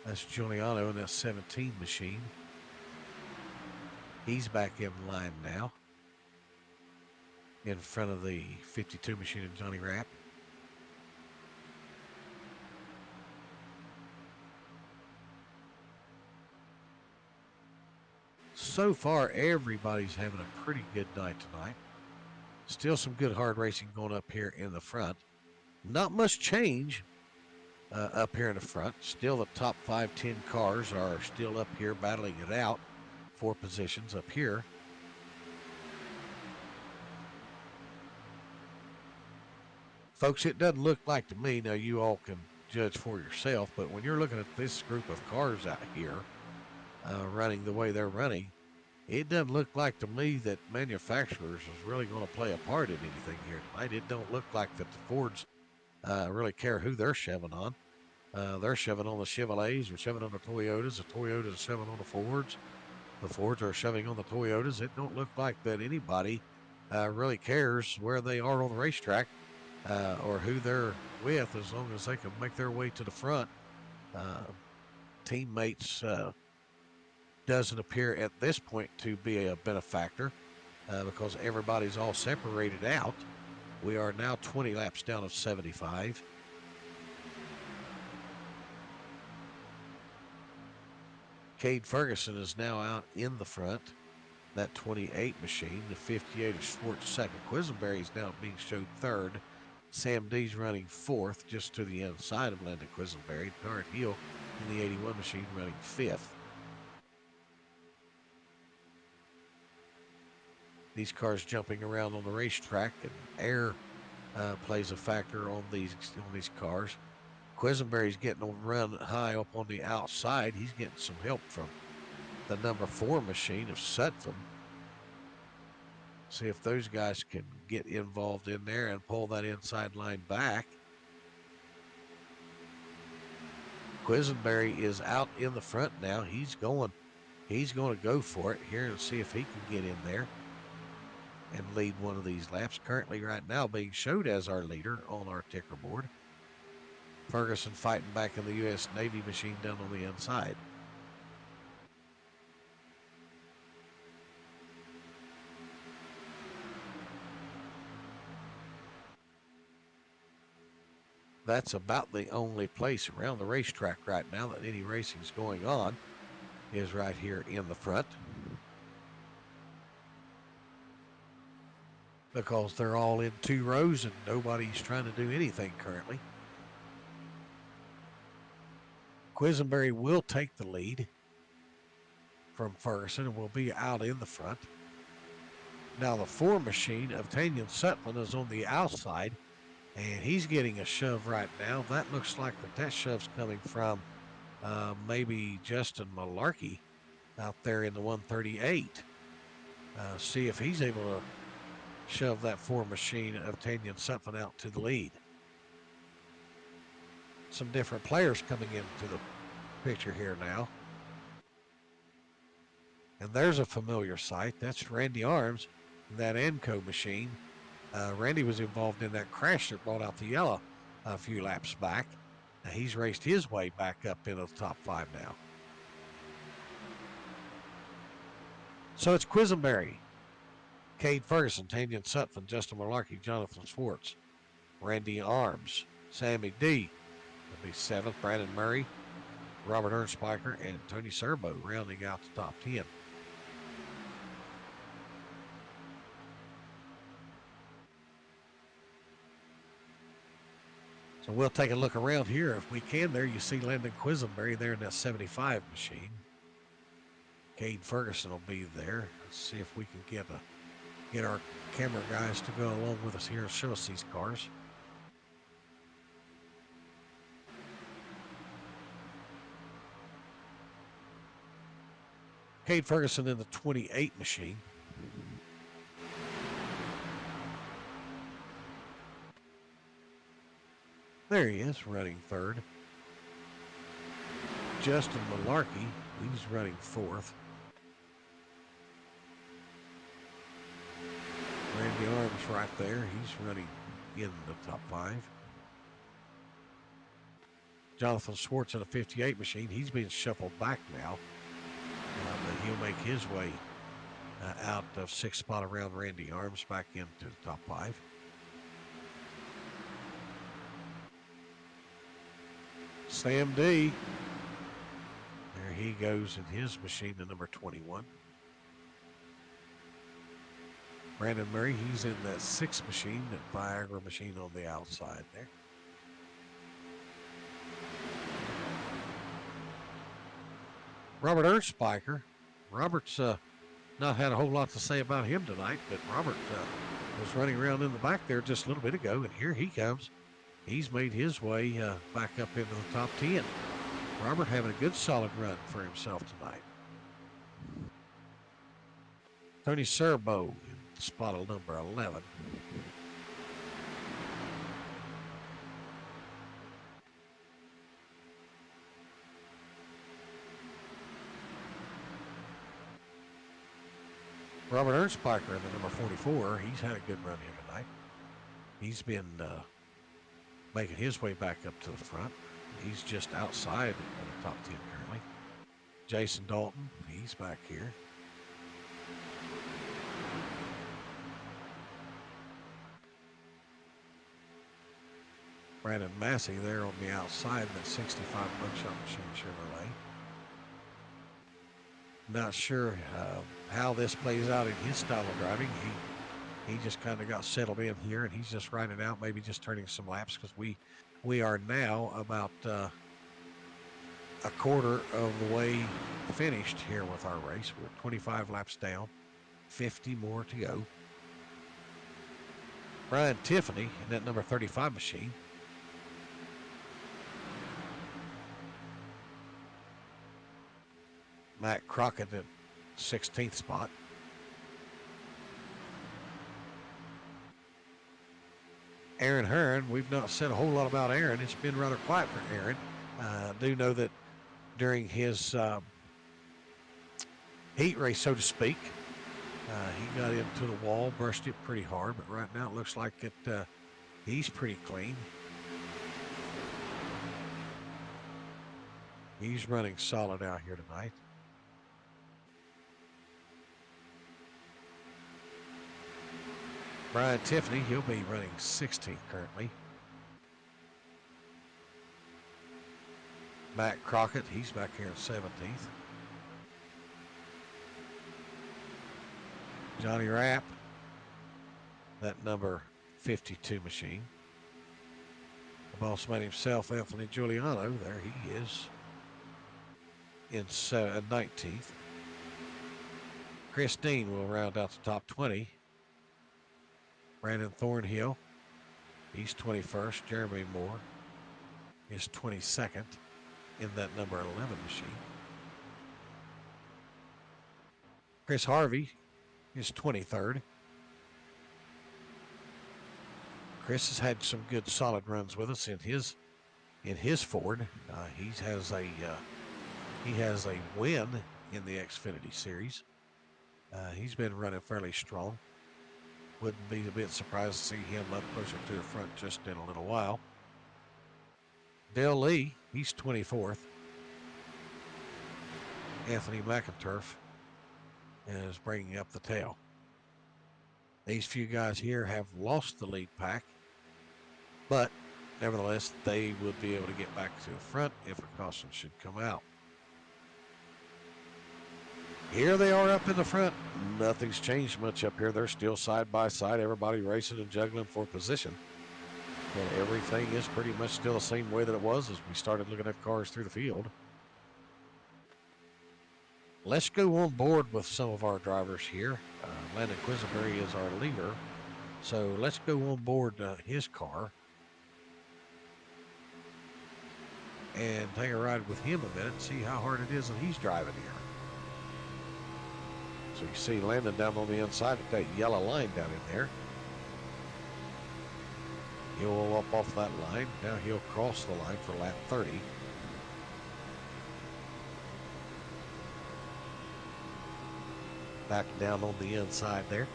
That's Giuliano in that 17 machine. He's back in line now in front of the 52 machine of Johnny Rapp. So far, everybody's having a pretty good night tonight. Still some good hard racing going up here in the front. Not much change up here in the front. Still the top 5, 10 cars are still up here battling it out for positions up here. Folks, it doesn't look like to me, now you all can judge for yourself, but when you're looking at this group of cars out here running the way they're running, it doesn't look like to me that manufacturers is really going to play a part in anything here tonight. It don't look like that the Fords really care who they're shoving on. They're shoving on the Chevrolets, they're shoving on the Toyotas. The Toyotas are shoving on the Fords. The Fords are shoving on the Toyotas. It don't look like that anybody really cares where they are on the racetrack or who they're with, as long as they can make their way to the front Teammates doesn't appear at this point to be a benefactor because everybody's all separated out. We are now 20 laps down of 75. Cade Ferguson is now out in the front. That 28 machine, the 58 is Schwartz second. Quisenberry is now being showed third. Sam D's running fourth, just to the inside of Landon Quisenberry. Garrett Hill in the 81 machine running fifth. These cars jumping around on the racetrack, and air plays a factor on these cars. Quisenberry's getting a run high up on the outside. He's getting some help from the number 4 machine of Sutphen. See if those guys can get involved in there and pull that inside line back. Quisenberry is out in the front now. He's going to go for it here and see if he can get in there and lead one of these laps. Currently right now being showed as our leader on our ticker board. Ferguson fighting back in the U.S. Navy machine down on the inside. That's about the only place around the racetrack right now that any racing is going on, is right here in the front. Because they're all in 2 rows and nobody's trying to do anything currently. Quisenberry will take the lead from Ferguson and will be out in the front. Now the 4 machine of Tanyan Sutphen is on the outside, and he's getting a shove right now. That looks like that shove's coming from maybe Justin Malarkey out there in the 138. See if he's able to shove that 4 machine of Tanyan Sutphen out to the lead. Some different players coming into the picture here now. And there's a familiar sight. That's Randy Arms, that Enco machine. Randy was involved in that crash that brought out the yellow a few laps back. He's raced his way back up into the top 5 now. So it's Quisenberry, Cade Ferguson, Tanyan Sutphen, Justin Malarkey, Jonathan Schwartz, Randy Arms, Sammy D. That'll be 7th, Brandon Murray, Robert Ernstspiker, and Tony Serbo rounding out the top 10. So we'll take a look around here if we can. There you see Landon Quisenberry there in that 75 machine. Cade Ferguson will be there. Let's see if we can get our camera guys to go along with us here and show us these cars. Cade Ferguson in the 28 machine. There he is, running 3rd. Justin Malarkey, he's running 4th. Randy Arms right there, he's running in the top 5. Jonathan Schwartz in a 58 machine, he's being shuffled back now. But he'll make his way out of 6th spot around Randy Arms back into the top 5. Sam D. There he goes in his machine, the number 21. Brandon Murray, he's in that 6th machine, that Viagra machine on the outside there. Robert Ernstspiker. Robert's not had a whole lot to say about him tonight, but Robert was running around in the back there just a little bit ago, and here he comes. He's made his way back up into the top 10. Robert having a good solid run for himself tonight. Tony Serbo in spot of number 11. Robert Ernstspiker in the number 44. He's had a good run here tonight. He's been making his way back up to the front. He's just outside of the top 10 currently. Jason Dalton, he's back here. Brandon Massey there on the outside in that 65 Buckshot Machine Chevrolet. Not sure how this plays out in his style of driving. He just kind of got settled in here, and he's just riding out, maybe just turning some laps, because we are now about a quarter of the way finished here with our race. We're 25 laps down, 50 more to go. Brian Tiffany in that number 35 machine. Matt Crockett at 16th spot. Aaron Hearn, we've not said a whole lot about Aaron. It's been rather quiet for Aaron. I do know that during his heat race, so to speak, he got into the wall, brushed it pretty hard, but right now it looks like he's pretty clean. He's running solid out here tonight. Brian Tiffany, he'll be running 16th currently. Matt Crockett, he's back here in 17th. Johnny Rapp, that number 52 machine. The boss man himself, Anthony Giuliano, there he is in 19th. Chris Dean will round out the top 20. Brandon Thornhill, he's 21st. Jeremy Moore is 22nd in that number 11 machine. Chris Harvey is 23rd. Chris has had some good solid runs with us in his Ford. He has a win in the Xfinity Series. He's been running fairly strong. Wouldn't be a bit surprised to see him up closer to the front just in a little while. Dale Lee, he's 24th. Anthony McInturf is bringing up the tail. These few guys here have lost the lead pack, but nevertheless, they would be able to get back to the front if a caution should come out. Here they are up in the front. Nothing's changed much up here. They're still side by side, everybody racing and juggling for position. And everything is pretty much still the same way that it was as we started looking at cars through the field. Let's go on board with some of our drivers here. Landon Quisenberry is our leader. So let's go on board his car and take a ride with him a minute and see how hard it is that he's driving here. So you see Landon down on the inside at that yellow line down in there. He'll up off that line. Now he'll cross the line for lap 30. Back down on the inside there.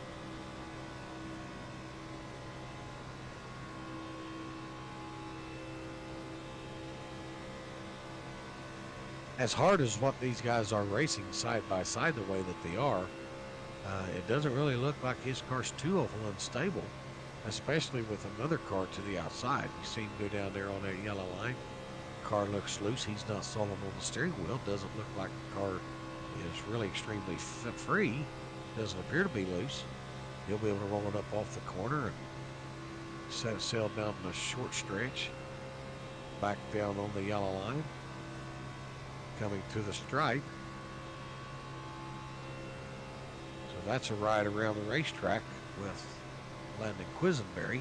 As hard as what these guys are racing side by side the way that they are, it doesn't really look like his car's too awful unstable, especially with another car to the outside. You see him go down there on that yellow line. Car looks loose. He's not solid on the steering wheel. Doesn't look like the car is really extremely free. Doesn't appear to be loose. He'll be able to roll it up off the corner and set it sail down the short stretch. Back down on the yellow line. Coming to the stripe. So that's a ride around the racetrack with Landon Quisenberry.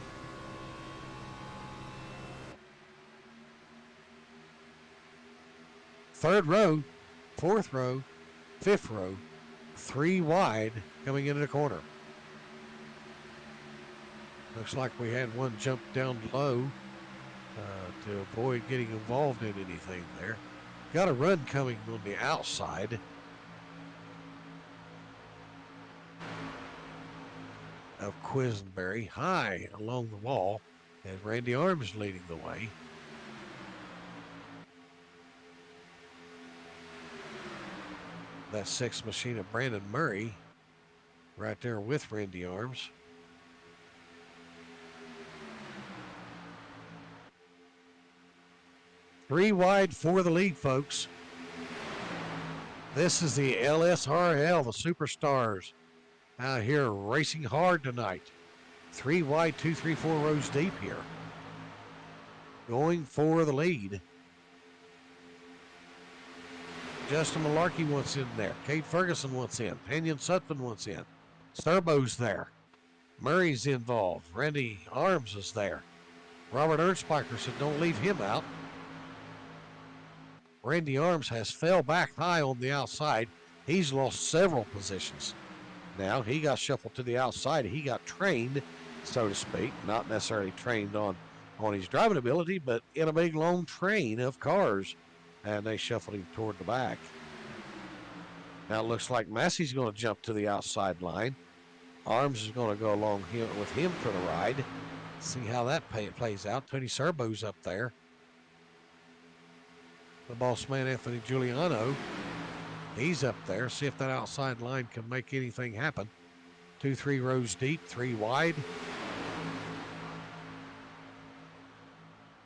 Third row, fourth row, fifth row, three wide coming into the corner. Looks like we had one jump down low to avoid getting involved in anything there. Got a run coming on the outside. Of Quisenberry, high along the wall, and Randy Arms leading the way. That sixth machine of Brandon Murray right there with Randy Arms. Three wide for the lead, folks. This is the LSRL, the Superstars, out here racing hard tonight. Three wide, 2, 3, 4 rows deep here. Going for the lead. Justin Malarkey wants in there. Cade Ferguson wants in. Pinion Sutphin wants in. Sturbo's there. Murray's involved. Randy Arms is there. Robert Ernstbacher said don't leave him out. Randy Arms has fell back high on the outside. He's lost several positions. Now he got shuffled to the outside. He got trained, so to speak. Not necessarily trained on his driving ability, but in a big long train of cars. And they shuffled him toward the back. Now it looks like Massey's going to jump to the outside line. Arms is going to go along with him for the ride. See how that plays out. Tony Serbo's up there. The boss man, Anthony Giuliano, he's up there. See if that outside line can make anything happen. 2, 3 rows deep, 3 wide.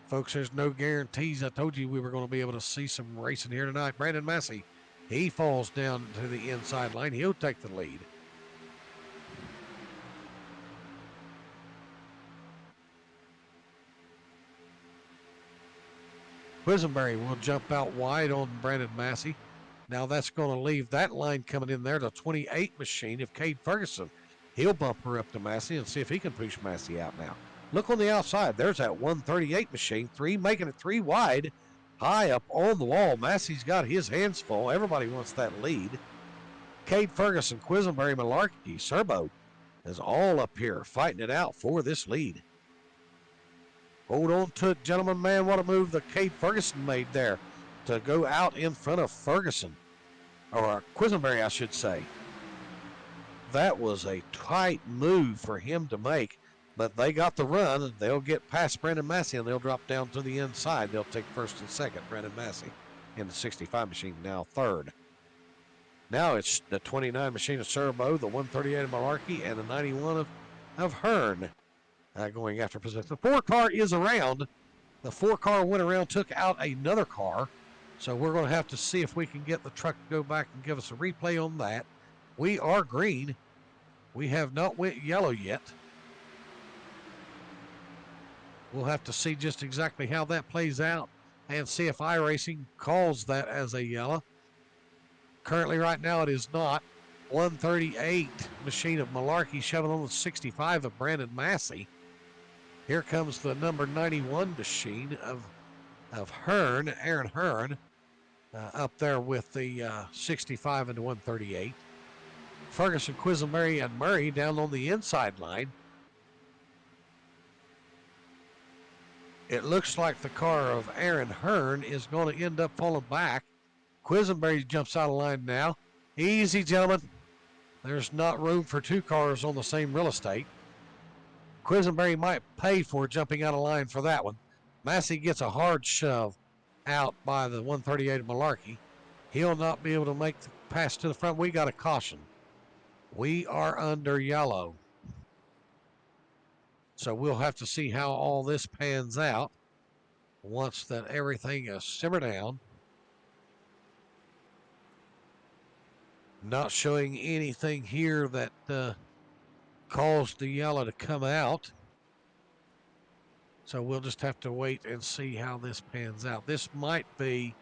Folks, there's no guarantees. I told you we were going to be able to see some racing here tonight. Brandon Massey, he falls down to the inside line. He'll take the lead. Quisenberry will jump out wide on Brandon Massey. Now that's going to leave that line coming in there, the 28 machine of Cade Ferguson. He'll bump her up to Massey and see if he can push Massey out now. Look on the outside. There's that 138 machine. Making it 3 wide. High up on the wall. Massey's got his hands full. Everybody wants that lead. Cade Ferguson, Quisenberry, Malarkey, Serbo is all up here fighting it out for this lead. Hold on to it, gentlemen. Man, what a move that Cade Ferguson made there to go out in front of Ferguson. Or Quisenberry, I should say. That was a tight move for him to make. But they got the run, and they'll get past Brandon Massey, and they'll drop down to the inside. They'll take first and second. Brandon Massey in the 65 machine, now third. Now it's the 29 machine of Serbo, the 138 of Malarkey, and the 91 of Hearn going after position. The 4 car is around. The 4 car went around, took out another car. So we're going to have to see if we can get the truck to go back and give us a replay on that. We are green. We have not went yellow yet. We'll have to see just exactly how that plays out and see if iRacing calls that as a yellow. Currently, right now, it is not. 138 machine of Malarkey shoving on the 65 of Brandon Massey. Here comes the number 91 machine of Hearn, Aaron Hearn, up there with the 65 and the 138. Ferguson, Quisenberry, and Murray down on the inside line. It looks like the car of Aaron Hearn is going to end up falling back. Quisenberry jumps out of line now. Easy, gentlemen. There's not room for 2 cars on the same real estate. Quisenberry might pay for jumping out of line for that one. Massey gets a hard shove out by the 138 of Malarkey. He'll not be able to make the pass to the front. We got a caution. We are under yellow. So we'll have to see how all this pans out once that everything is simmered down. Not showing anything here that caused the yellow to come out. So we'll just have to wait and see how this pans out. This might be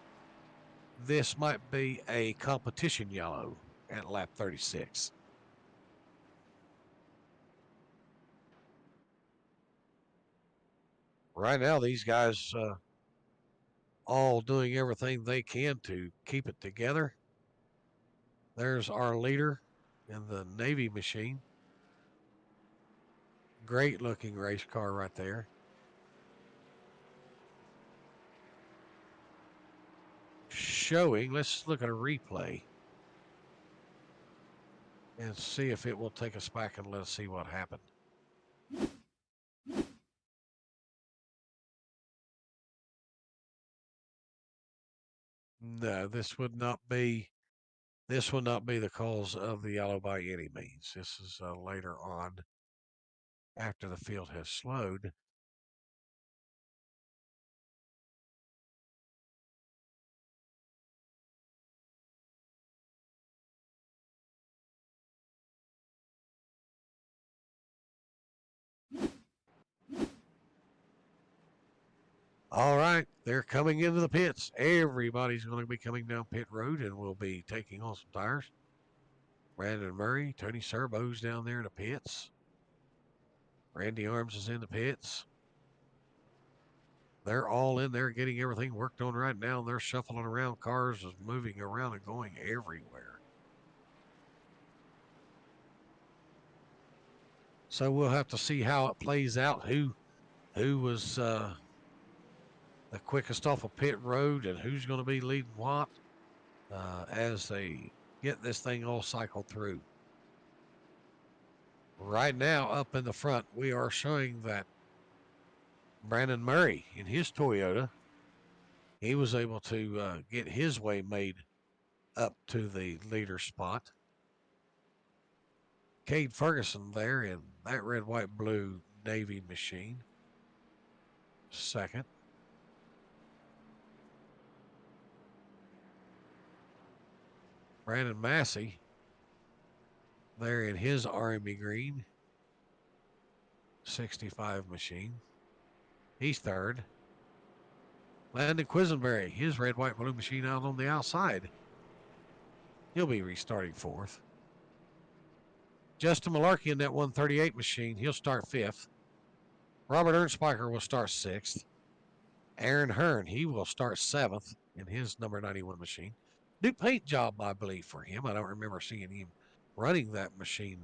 a competition yellow at lap 36. Right now, these guys all doing everything they can to keep it together. There's our leader in the Navy machine. Great looking race car right there. Showing, let's look at a replay and see if it will take us back and let us see what happened. No, this would not be This will not be the cause of the yellow by any means. This is later on after the field has slowed. All right, they're coming into the pits. Everybody's going to be coming down pit road and we'll be taking on some tires. Brandon Murray, Tony Serbo's down there in the pits. Randy Arms is in the pits. They're all in there getting everything worked on right now. They're shuffling around. Cars is moving around and going everywhere. So we'll have to see how it plays out. Who was the quickest off of pit road and who's going to be leading what as they get this thing all cycled through. Right now, up in the front, we are showing that Brandon Murray in his Toyota, he was able to get his way made up to the leader spot. Cade Ferguson there in that red, white, blue Navy machine, second. Brandon Massey there in his Army green 65 machine. He's third. Landon Quisenberry, his red, white, blue machine out on the outside. He'll be restarting fourth. Justin Malarkey in that 138 machine, he'll start fifth. Robert Ernstspiker will start sixth. Aaron Hearn, he will start seventh in his number 91 machine. New paint job, I believe, for him. I don't remember seeing him running that machine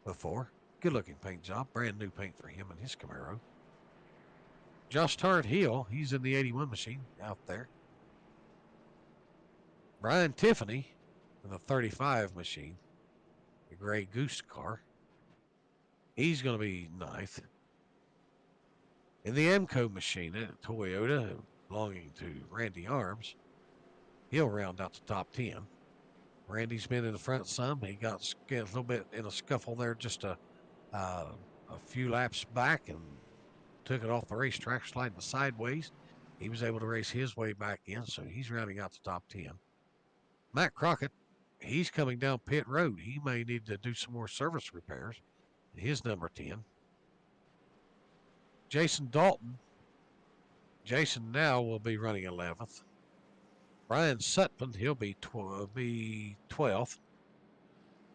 before. Good looking paint job. Brand new paint for him and his Camaro. Josh Tarrant-Hill, he's in the 81 machine out there. Brian Tiffany in the 35 machine, the Gray Goose car. He's going to be ninth. In the MCO machine, a Toyota belonging to Randy Arms, he'll round out the top 10. Randy's been in the front some. He got a little bit in a scuffle there just a few laps back and took it off the racetrack, sliding sideways. He was able to race his way back in, so he's rounding out the top 10. Matt Crockett, he's coming down pit road. He may need to do some more service repairs. His number 10. Jason Dalton. Jason now will be running 11th. Brian Sutphen, he'll be 12th.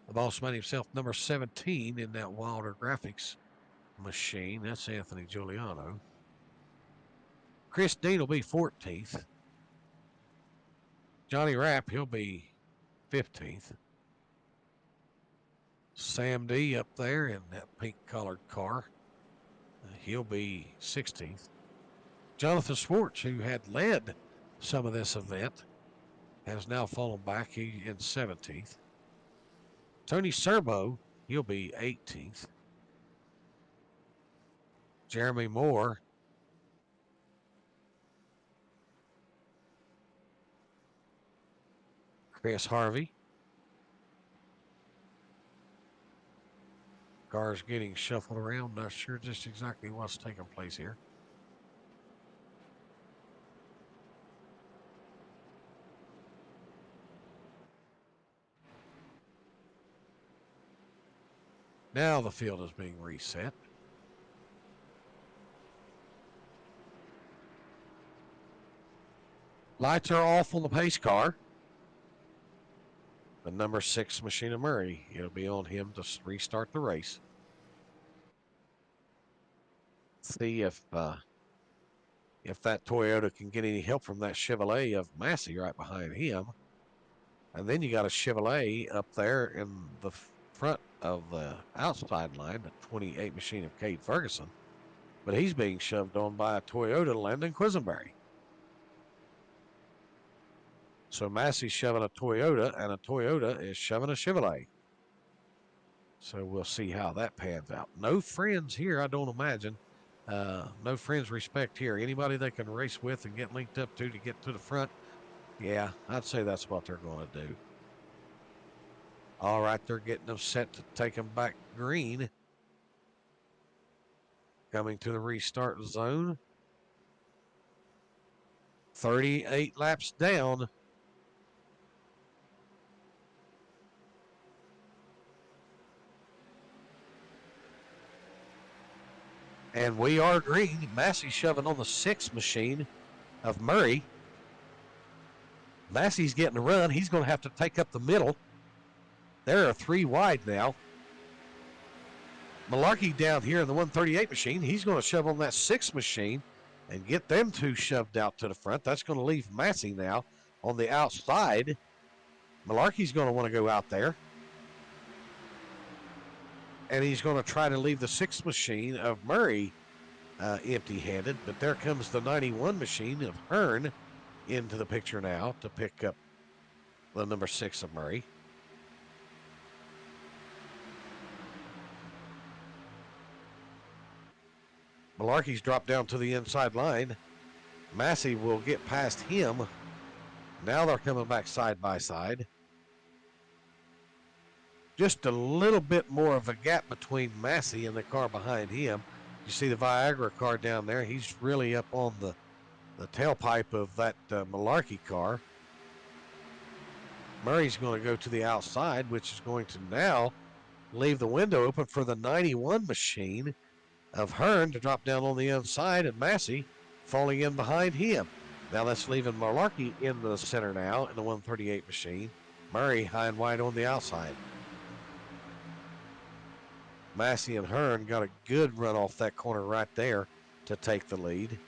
The boss man himself, number 17 in that Wilder Graphics machine. That's Anthony Giuliano. Chris Dean will be 14th. Johnny Rapp, he'll be 15th. Sam D up there in that pink-colored car. He'll be 16th. Jonathan Swartz, who had led some of this event, has now fallen back. He's in 17th. Tony Serbo, he'll be 18th. Jeremy Moore, Chris Harvey. Cars getting shuffled around. Not sure just exactly what's taking place here. Now the field is being reset. Lights are off on the pace car. The number 6 machine of Murray. It'll be on him to restart the race. See if that Toyota can get any help from that Chevrolet of Massey right behind him. And then you got a Chevrolet up there in the front of the outside line, the 28 machine of Cade Ferguson. But he's being shoved on by a Toyota, Landon Quisenberry. So Massey's shoving a Toyota, and a Toyota is shoving a Chevrolet. So we'll see how that pans out. No friends here, I don't imagine. No friends respect here. Anybody they can race with and get linked up to get to the front, yeah, I'd say that's what they're going to do. All right, they're getting them set to take them back green. Coming to the restart zone. 38 laps down. And we are green. Massey shoving on the 6 machine of Murray. Massey's getting a run. He's going to have to take up the middle. There are 3 wide now. Malarkey down here in the 138 machine. He's going to shove on that 6 machine and get them 2 shoved out to the front. That's going to leave Massey now on the outside. Malarkey's going to want to go out there. And he's going to try to leave the 6 machine of Murray empty-handed. But there comes the 91 machine of Hearn into the picture now to pick up the number 6 of Murray. Malarkey's dropped down to the inside line. Massey will get past him. Now they're coming back side by side. Just a little bit more of a gap between Massey and the car behind him. You see the Viagra car down there. He's really up on the tailpipe of that Malarkey car. Murray's going to go to the outside, which is going to now leave the window open for the 91 machine of Hearn to drop down on the inside, and Massey falling in behind him. Now that's leaving Malarkey in the center now in the 138 machine. Murray high and wide on the outside. Massey and Hearn got a good run off that corner right there to take the lead.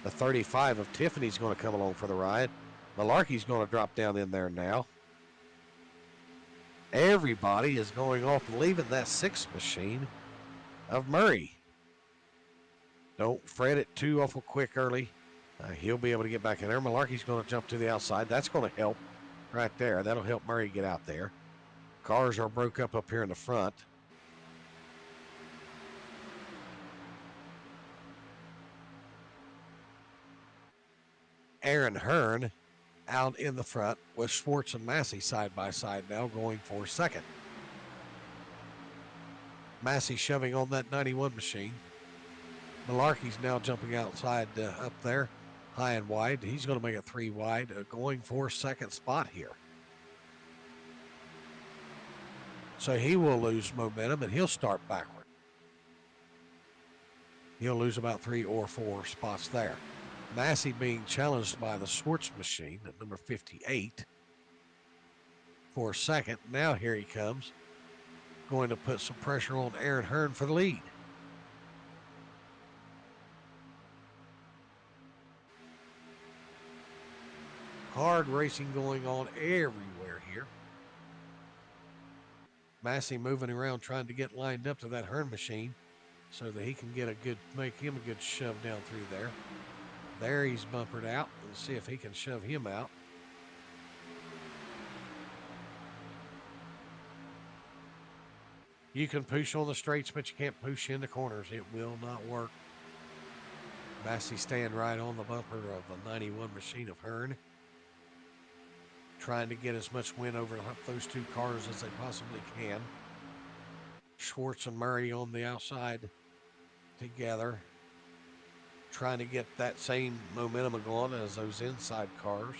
The 35 of Tiffany's going to come along for the ride. Malarkey's going to drop down in there now. Everybody is going off and leaving that 6 machine of Murray. Don't fret it too awful quick early. He'll be able to get back in there. Malarkey's going to jump to the outside. That's going to help right there. That'll help Murray get out there. Cars are broke up here in the front. Aaron Hearn out in the front with Schwartz and Massey side by side now going for second. Massey shoving on that 91 machine. Malarkey's now jumping outside up there, high and wide. He's going to make it 3 wide, going for second spot here. So he will lose momentum and he'll start backward. He'll lose about 3 or 4 spots there. Massey being challenged by the Schwartz machine at number 58 for second. Now here he comes, going to put some pressure on Aaron Hearn for the lead. Hard racing going on everywhere here. Massey moving around trying to get lined up to that Hearn machine so that he can make him a good shove down through there. There he's bumpered out. Let's see if he can shove him out. You can push on the straights, but you can't push in the corners. It will not work. Massey staying right on the bumper of the 91 machine of Hearn, trying to get as much wind over those 2 cars as they possibly can. Schwartz and Murray on the outside together, trying to get that same momentum going as those inside cars.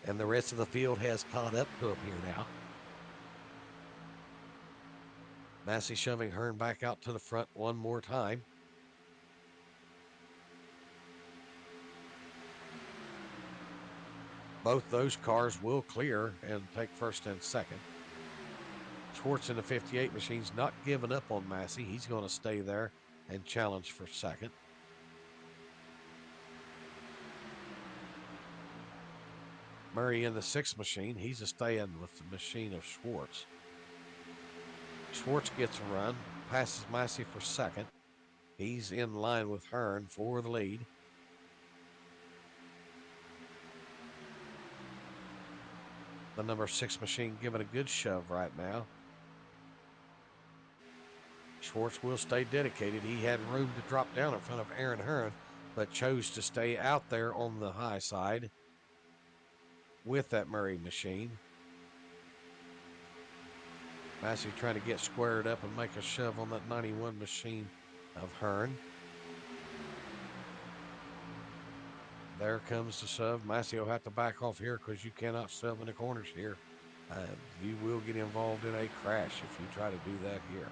And the rest of the field has caught up to him here now. Massey shoving Hearn back out to the front one more time. Both those cars will clear and take first and second. Schwartz in the 58 machine's not giving up on Massey. He's going to stay there and challenge for second. Murray in the 6 machine. He's a staying with the machine of Schwartz. Schwartz gets a run, passes Massey for second. He's in line with Hearn for the lead. The number 6 machine giving a good shove right now. Schwartz will stay dedicated. He had room to drop down in front of Aaron Hearn, but chose to stay out there on the high side with that Murray machine. Massey trying to get squared up and make a shove on that 91 machine of Hearn. There comes the shove. Massey will have to back off here because you cannot shove in the corners here. You will get involved in a crash if you try to do that here.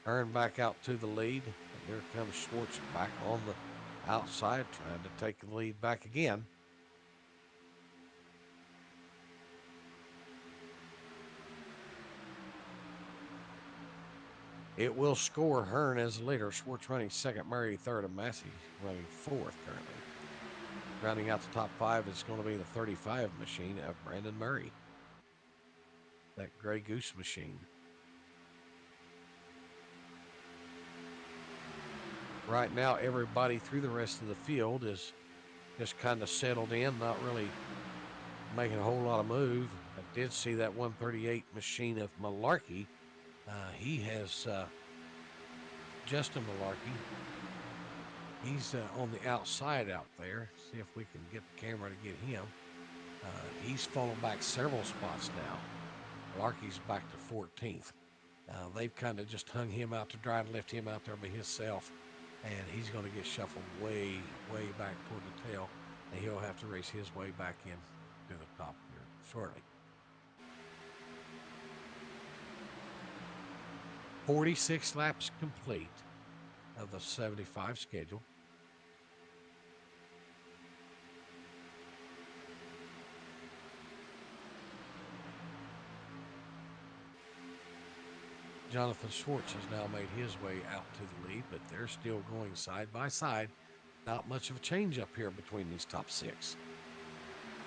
Hearn back out to the lead. And here comes Schwartz back on the outside, trying to take the lead back again. It will score Hearn as the leader. Schwartz running second, Murray third, and Massey running fourth currently. Rounding out the top five is going to be the 35 machine of Brandon Murray. That Grey Goose machine. Right now, everybody through the rest of the field is just kind of settled in, not really making a whole lot of move. I did see that 138 machine of Malarkey. He has Justin Malarkey. He's on the outside out there. See if we can get the camera to get him. He's fallen back several spots now. Malarkey's back to 14th. They've kind of just hung him out to dry and left him out there by himself. And he's going to get shuffled way, way back toward the tail. And he'll have to race his way back in to the top here shortly. 46 laps complete of the 75 schedule. Jonathan Schwartz has now made his way out to the lead, but they're still going side by side. Not much of a change up here between these top six.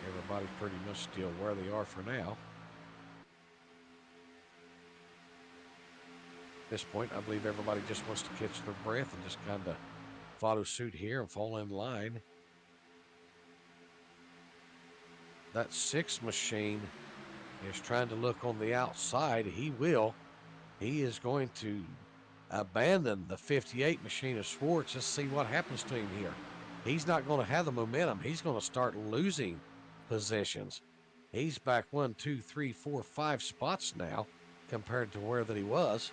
Everybody's pretty much still where they are for now. At this point, I believe everybody just wants to catch their breath and just kind of follow suit here and fall in line. That 6 machine is trying to look on the outside. He will. He is going to abandon the 58 machine of Schwartz. Let's see what happens to him here. He's not going to have the momentum. He's going to start losing positions. He's back 1, 2, 3, 4, 5 spots now compared to where that he was.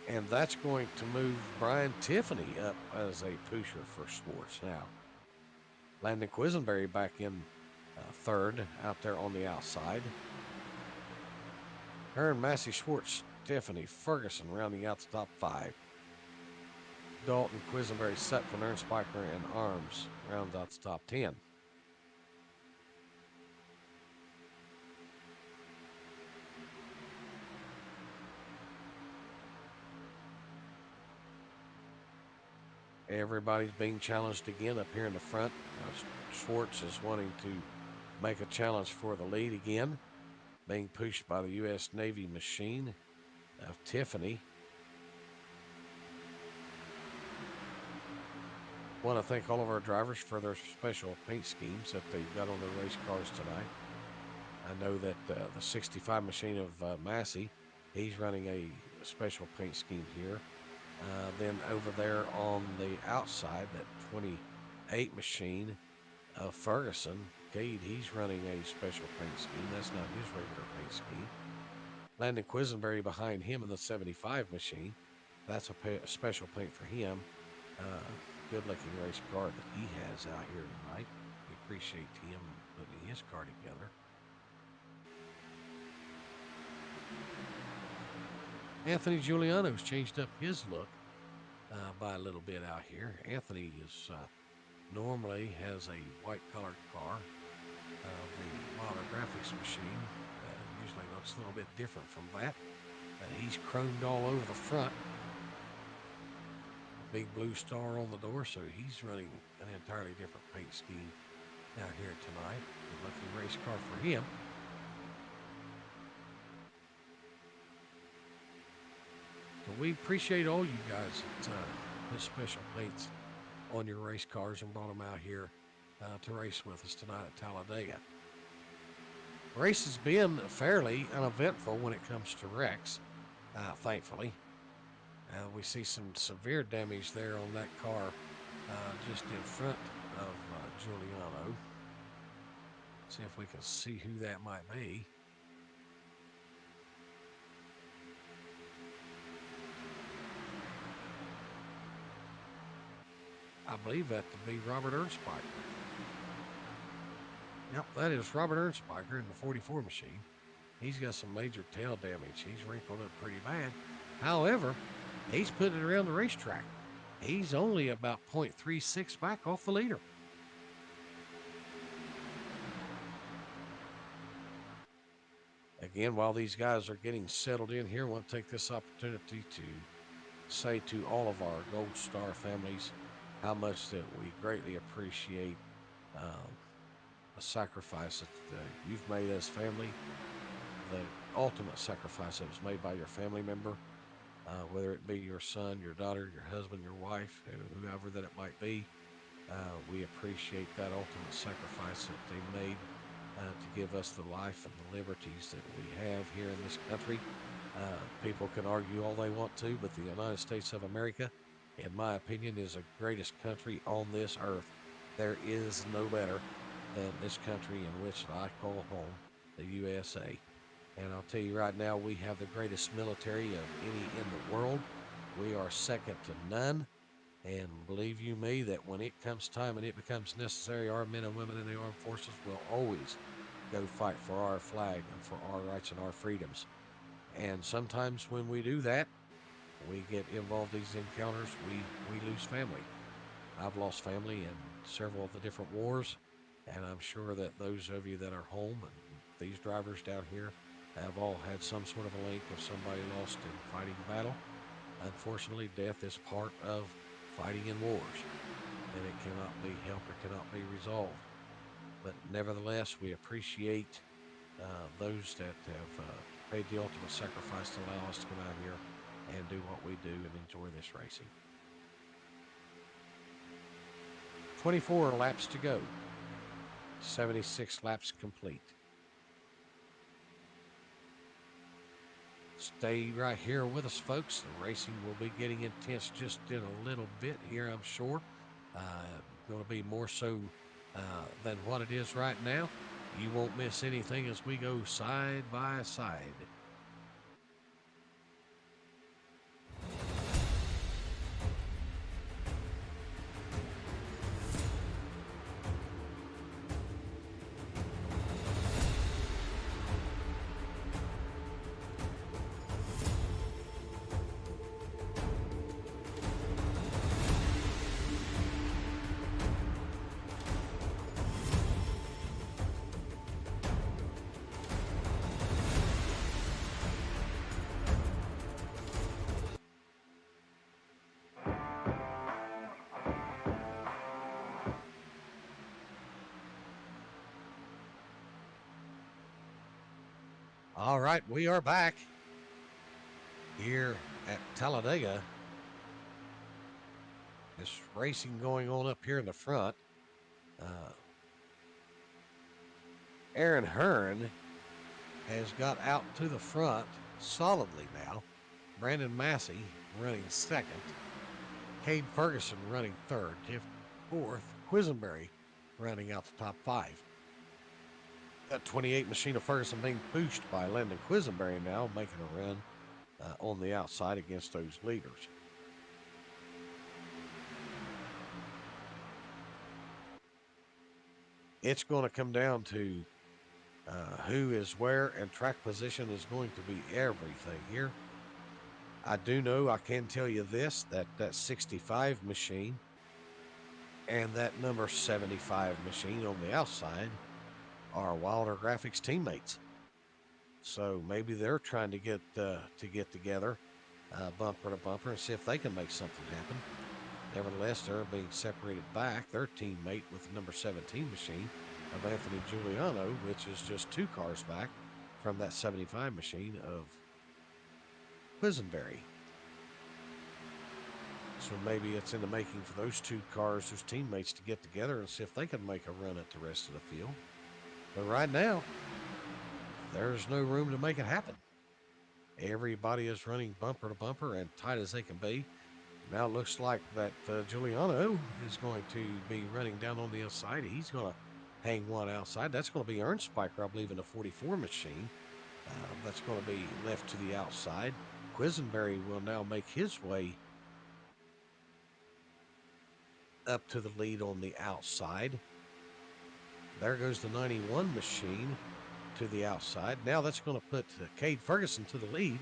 And that's going to move Brian Tiffany up as a pusher for Schwartz now. Landon Quisenberry back in third out there on the outside. Hearn, Massey, Schwartz, Tiffany, Ferguson rounding out the top 5. Dalton, Quisenberry, Sutphin, Ernspiker, and Arms rounds out the top 10. Everybody's being challenged again up here in the front. Schwartz is wanting to make a challenge for the lead again. Being pushed by the U.S. Navy machine of Tiffany. Want to thank all of our drivers for their special paint schemes that they've got on their race cars tonight. I know that the 65 machine of Massey, he's running a special paint scheme here. Then over there on the outside, that 28 machine of Ferguson, Cade, he's running a special paint scheme. That's not his regular paint scheme. Landon Quisenberry behind him in the 75 machine. That's a special paint for him. Good looking race car that he has out here tonight. We appreciate him putting his car together. Anthony Giuliano's changed up his look by a little bit out here. Anthony is normally has a white colored car. The Modern Graphics machine usually looks a little bit different from that. He's chromed all over the front. Big blue star on the door, so he's running an entirely different paint scheme out here tonight. Good looking race car for him. So we appreciate all you guys that put special paints on your race cars and brought them out here to race with us tonight at Talladega. The race has been fairly uneventful when it comes to wrecks, thankfully. We see some severe damage there on that car just in front of Giuliano. See if we can see who that might be. I believe that to be Robert Ernstbiker. Yep, that is Robert Ernstbiker in the 44 machine. He's got some major tail damage. He's wrinkled up pretty bad. However, he's putting it around the racetrack. He's only about 0.36 back off the leader. Again, while these guys are getting settled in here, I want to take this opportunity to say to all of our Gold Star families how much that we greatly appreciate the sacrifice that you've made as family, the ultimate sacrifice that was made by your family member, whether it be your son, your daughter, your husband, your wife, whoever that it might be. We appreciate that ultimate sacrifice that they made to give us the life and the liberties that we have here in this country. People can argue all they want to, but the United States of America, in my opinion, is the greatest country on this earth. There is no better than this country in which I call home, the USA. And I'll tell you right now, we have the greatest military of any in the world. We are second to none. And believe you me, that when it comes time and it becomes necessary, our men and women in the armed forces will always go fight for our flag and for our rights and our freedoms. And sometimes when we do that, we get involved in these encounters, we lose family. I've lost family in several of the different wars, and I'm sure that those of you that are home and these drivers down here have all had some sort of a link of somebody lost in fighting battle. Unfortunately, death is part of fighting in wars, and it cannot be helped or cannot be resolved. But nevertheless, we appreciate those that have paid the ultimate sacrifice to allow us to come out here and do what we do and enjoy this racing. 24 laps to go. 76 laps complete. Stay right here with us, folks. The racing will be getting intense just in a little bit here, I'm sure. Going to be more so than what it is right now. You won't miss anything as we go side by side. All right, we are back here at Talladega. There's racing going on up here in the front. Aaron Hearn has got out to the front solidly now. Brandon Massey running second. Cade Ferguson running third. Jeff fourth. Quisenberry running out the top five. That 28 machine of Ferguson being pushed by Landon Quisenberry now, making a run on the outside against those leaders. It's going to come down to who is where, and track position is going to be everything here. I do know, I can tell you this, that 65 machine and that number 75 machine on the outside are Wilder Graphics teammates. So maybe they're trying to get together bumper to bumper and see if they can make something happen. Nevertheless, they're being separated back. Their teammate with the number 17 machine of Anthony Giuliano, which is just 2 cars back from that 75 machine of Quisenberry. So maybe it's in the making for those 2 cars, those teammates, to get together and see if they can make a run at the rest of the field. But right now, there's no room to make it happen. Everybody is running bumper to bumper and tight as they can be. Now it looks like that Giuliano is going to be running down on the outside. He's going to hang one outside. That's going to be Ernspiker, I believe, in a 44 machine. That's going to be left to the outside. Quisenberry will now make his way up to the lead on the outside. There goes the 91 machine to the outside. Now that's going to put Cade Ferguson to the lead.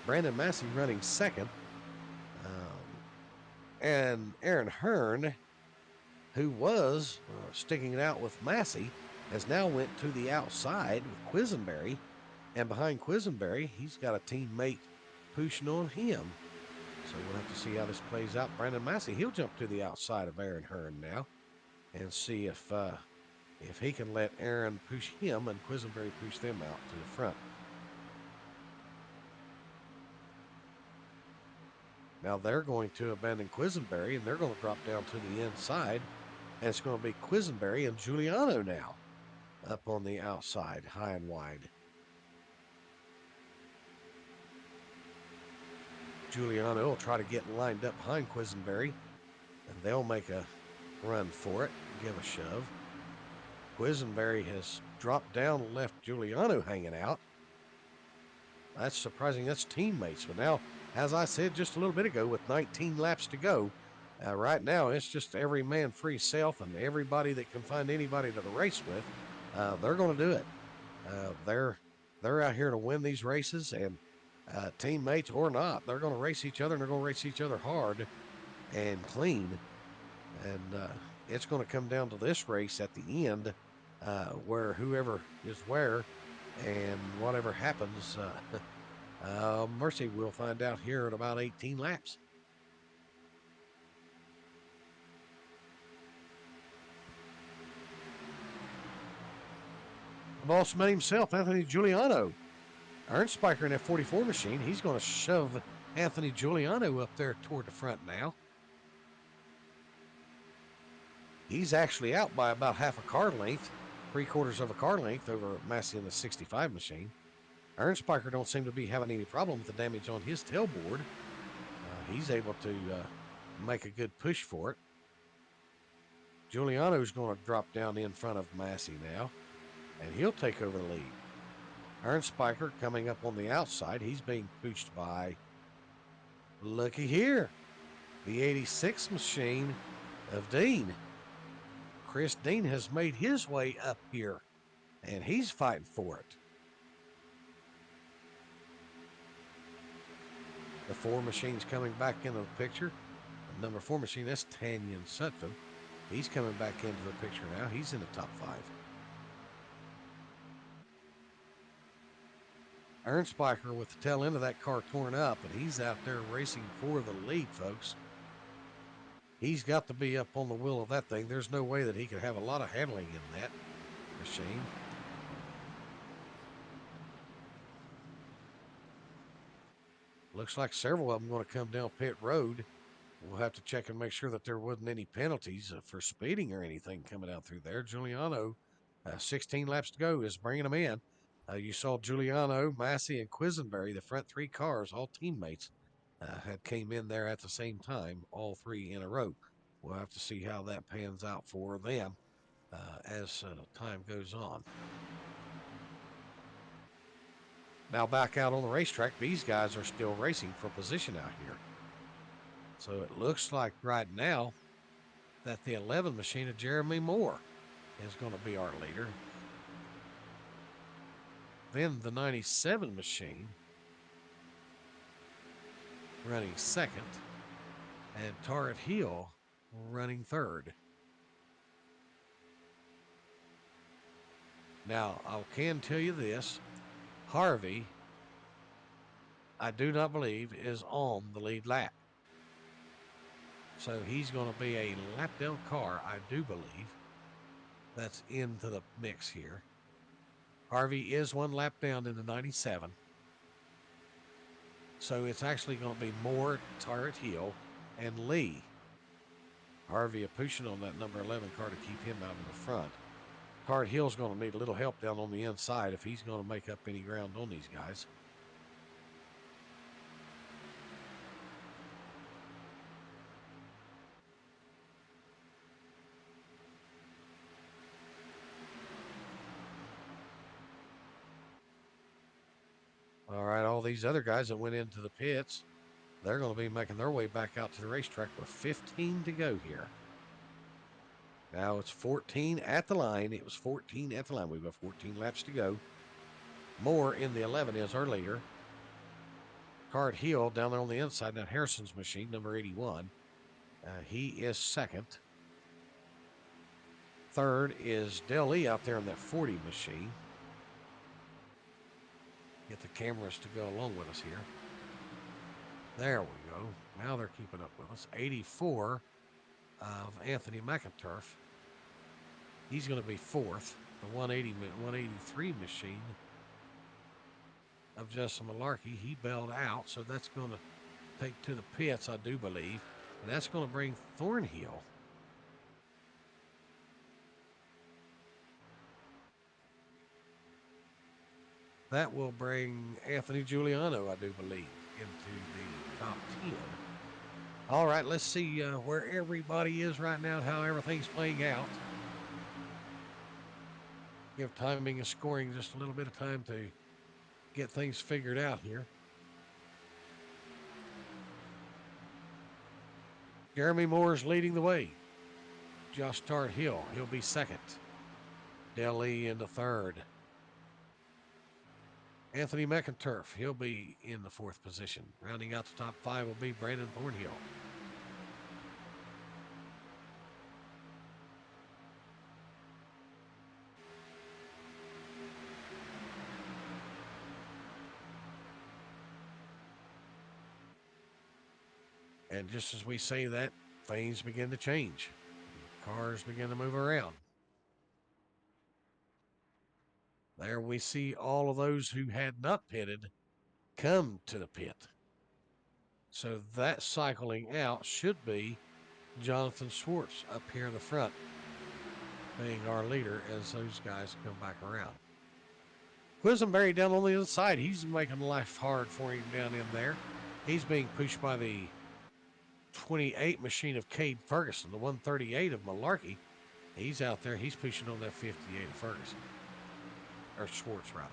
Brandon Massey running second. And Aaron Hearn, who was sticking it out with Massey, has now went to the outside with Quisenberry. And behind Quisenberry, he's got a teammate pushing on him. So we'll have to see how this plays out. Brandon Massey, he'll jump to the outside of Aaron Hearn now and see if he can let Aaron push him and Quisenberry push them out to the front. Now they're going to abandon Quisenberry and they're going to drop down to the inside. And it's going to be Quisenberry and Giuliano now up on the outside, high and wide. Giuliano will try to get lined up behind Quisenberry, and they'll make a run for it, give a shove. Quisenberry has dropped down and left Giuliano hanging out. That's surprising. That's teammates. But now, as I said just a little bit ago, with 19 laps to go, right now it's just every man for himself, and everybody that can find anybody to race with, they're going to do it. They're out here to win these races, and teammates or not, they're going to race each other, and they're going to race each other hard and clean. And it's going to come down to this race at the end, where whoever is where and whatever happens, mercy, we'll find out here in about 18 laps. The boss man himself, Anthony Giuliano. Ernspiker in that 44 machine, he's going to shove Anthony Giuliano up there toward the front now. He's actually out by about half a car length, 3/4 of a car length over Massey in the 65 machine. Ernspiker don't seem to be having any problem with the damage on his tailboard. He's able to make a good push for it. Giuliano's going to drop down in front of Massey now, and he'll take over the lead. Ernspiker coming up on the outside. He's being pushed by, looky here, the 86 machine of Dean. Chris Dean has made his way up here, and he's fighting for it. The 4 machine's coming back into the picture. The number 4 machine, that's Tanyan Sutphin. He's coming back into the picture now. He's in the top 5. Ernspiker with the tail end of that car torn up, and he's out there racing for the lead, folks. He's got to be up on the wheel of that thing. There's no way that he could have a lot of handling in that machine. Looks like several of them going to come down pit road. We'll have to check and make sure that there wasn't any penalties for speeding or anything coming out through there. Giuliano, 16 laps to go, is bringing them in. You saw Giuliano, Massey, and Quisenberry, the front 3 cars, all teammates, had came in there at the same time, all 3 in a row. We'll have to see how that pans out for them as time goes on. Now back out on the racetrack, these guys are still racing for position out here. So it looks like right now that the 11 machine of Jeremy Moore is going to be our leader. Then the 97 machine running second, and Tarrant Hill running third. Now, I can tell you this, Harvey, I do not believe, is on the lead lap. So he's going to be a lap down car, I do believe, that's into the mix here. Harvey is 1 lap down in the 97. So it's actually going to be Moore, Tarrant Hill, and Lee. Harvey pushing on that number 11 car to keep him out in the front. Tarrant Hill's going to need a little help down on the inside if he's going to make up any ground on these guys. All right, all these other guys that went into the pits, they're going to be making their way back out to the racetrack with 15 to go here. Now it's 14 at the line. It was 14 at the line. We've got 14 laps to go. Moore in the 11 is our leader. Card Hill down there on the inside. Now Harrison's machine, number 81. He is second. Third is Del Lee out there in that 40 machine. Get the cameras to go along with us here. There we go. Now they're keeping up with us. 84 of Anthony McInturf. He's going to be fourth. The 183 machine of Justin Malarkey, he bailed out, so that's going to take to the pits, I do believe. And that's going to bring Thornhill. That will bring Anthony Giuliano, I do believe, into the top 10. All right, let's see where everybody is right now, how everything's playing out. Give timing and scoring just a little bit of time to get things figured out here. Jeremy Moore's leading the way. Josh Hill, he'll be second. Del Lee in the third. Anthony McInturf, he'll be in the fourth position. Rounding out the top five will be Brandon Thornhill. And just as we say that, things begin to change. Cars begin to move around. There we see all of those who had not pitted come to the pit. So that cycling out should be Jonathan Schwartz up here in the front, being our leader as those guys come back around. Quisenberry down on the other side, he's making life hard for him down in there. He's being pushed by the 28 machine of Cade Ferguson, the 138 of Malarkey. He's out there. He's pushing on that 58 of Ferguson. Or Schwartz, rather.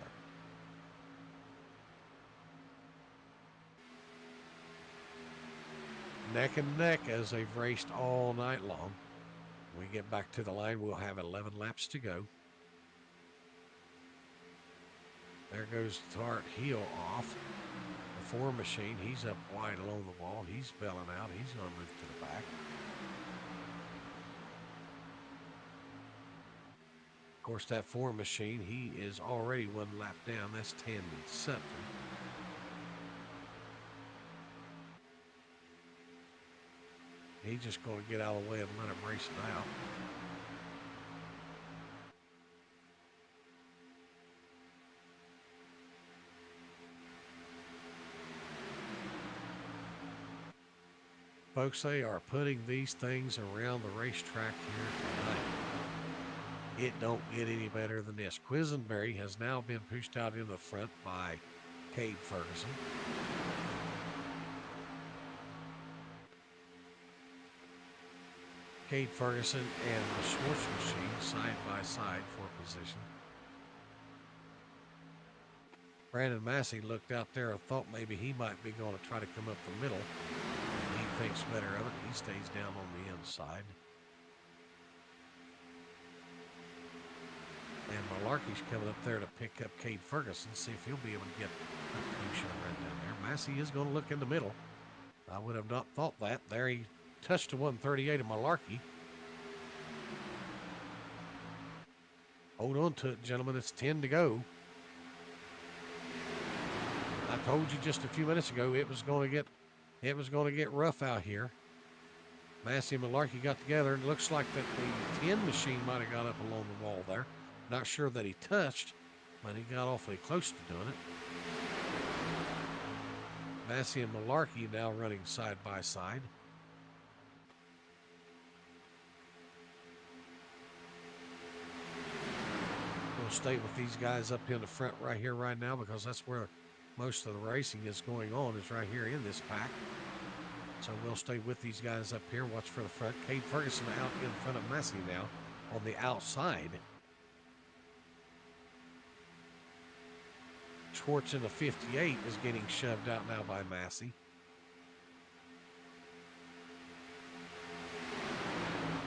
Neck and neck as they've raced all night long. When we get back to the line, we'll have 11 laps to go. There goes Tart Heel off. The 4 machine, he's up wide along the wall. He's bailing out. He's going to move to the back. Of course, that 4 machine, he is already 1 lap down. That's Tandon Sutton. He's just going to get out of the way and let him race it out. Folks, they are putting these things around the racetrack here tonight. It don't get any better than this. Quisenberry has now been pushed out in the front by Cade Ferguson. Cade Ferguson and the Schwartz machine side by side for position. Brandon Massey looked out there and thought maybe he might be going to try to come up the middle. He thinks better of it. He stays down on the inside. And Malarkey's coming up there to pick up Cade Ferguson, see if he'll be able to get a push right down there. Massey is going to look in the middle. I would have not thought that. There he touched the 138 of Malarkey. Hold on to it, gentlemen. It's 10 to go. I told you just a few minutes ago it was going to get rough out here. Massey and Malarkey got together. It looks like that the 10 machine might have got up along the wall there. Not sure that he touched, but he got awfully close to doing it. Massey and Malarkey now running side by side. We'll stay with these guys up in the front right here, right now, because that's where most of the racing is going on, is right here in this pack. So we'll stay with these guys up here. Watch for the front. Cade Ferguson out in front of Massey now on the outside. Schwartz in the 58 is getting shoved out now by Massey.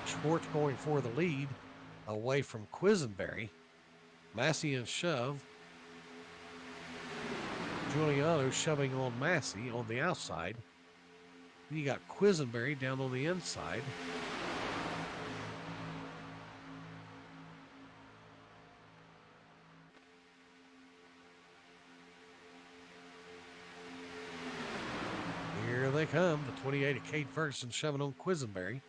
Schwartz going for the lead away from Quisenberry. Massey in shove. Giuliano shoving on Massey on the outside. Then you got Quisenberry down on the inside. Here they come, the 28 of Cade Ferguson shoving on Quisenberry.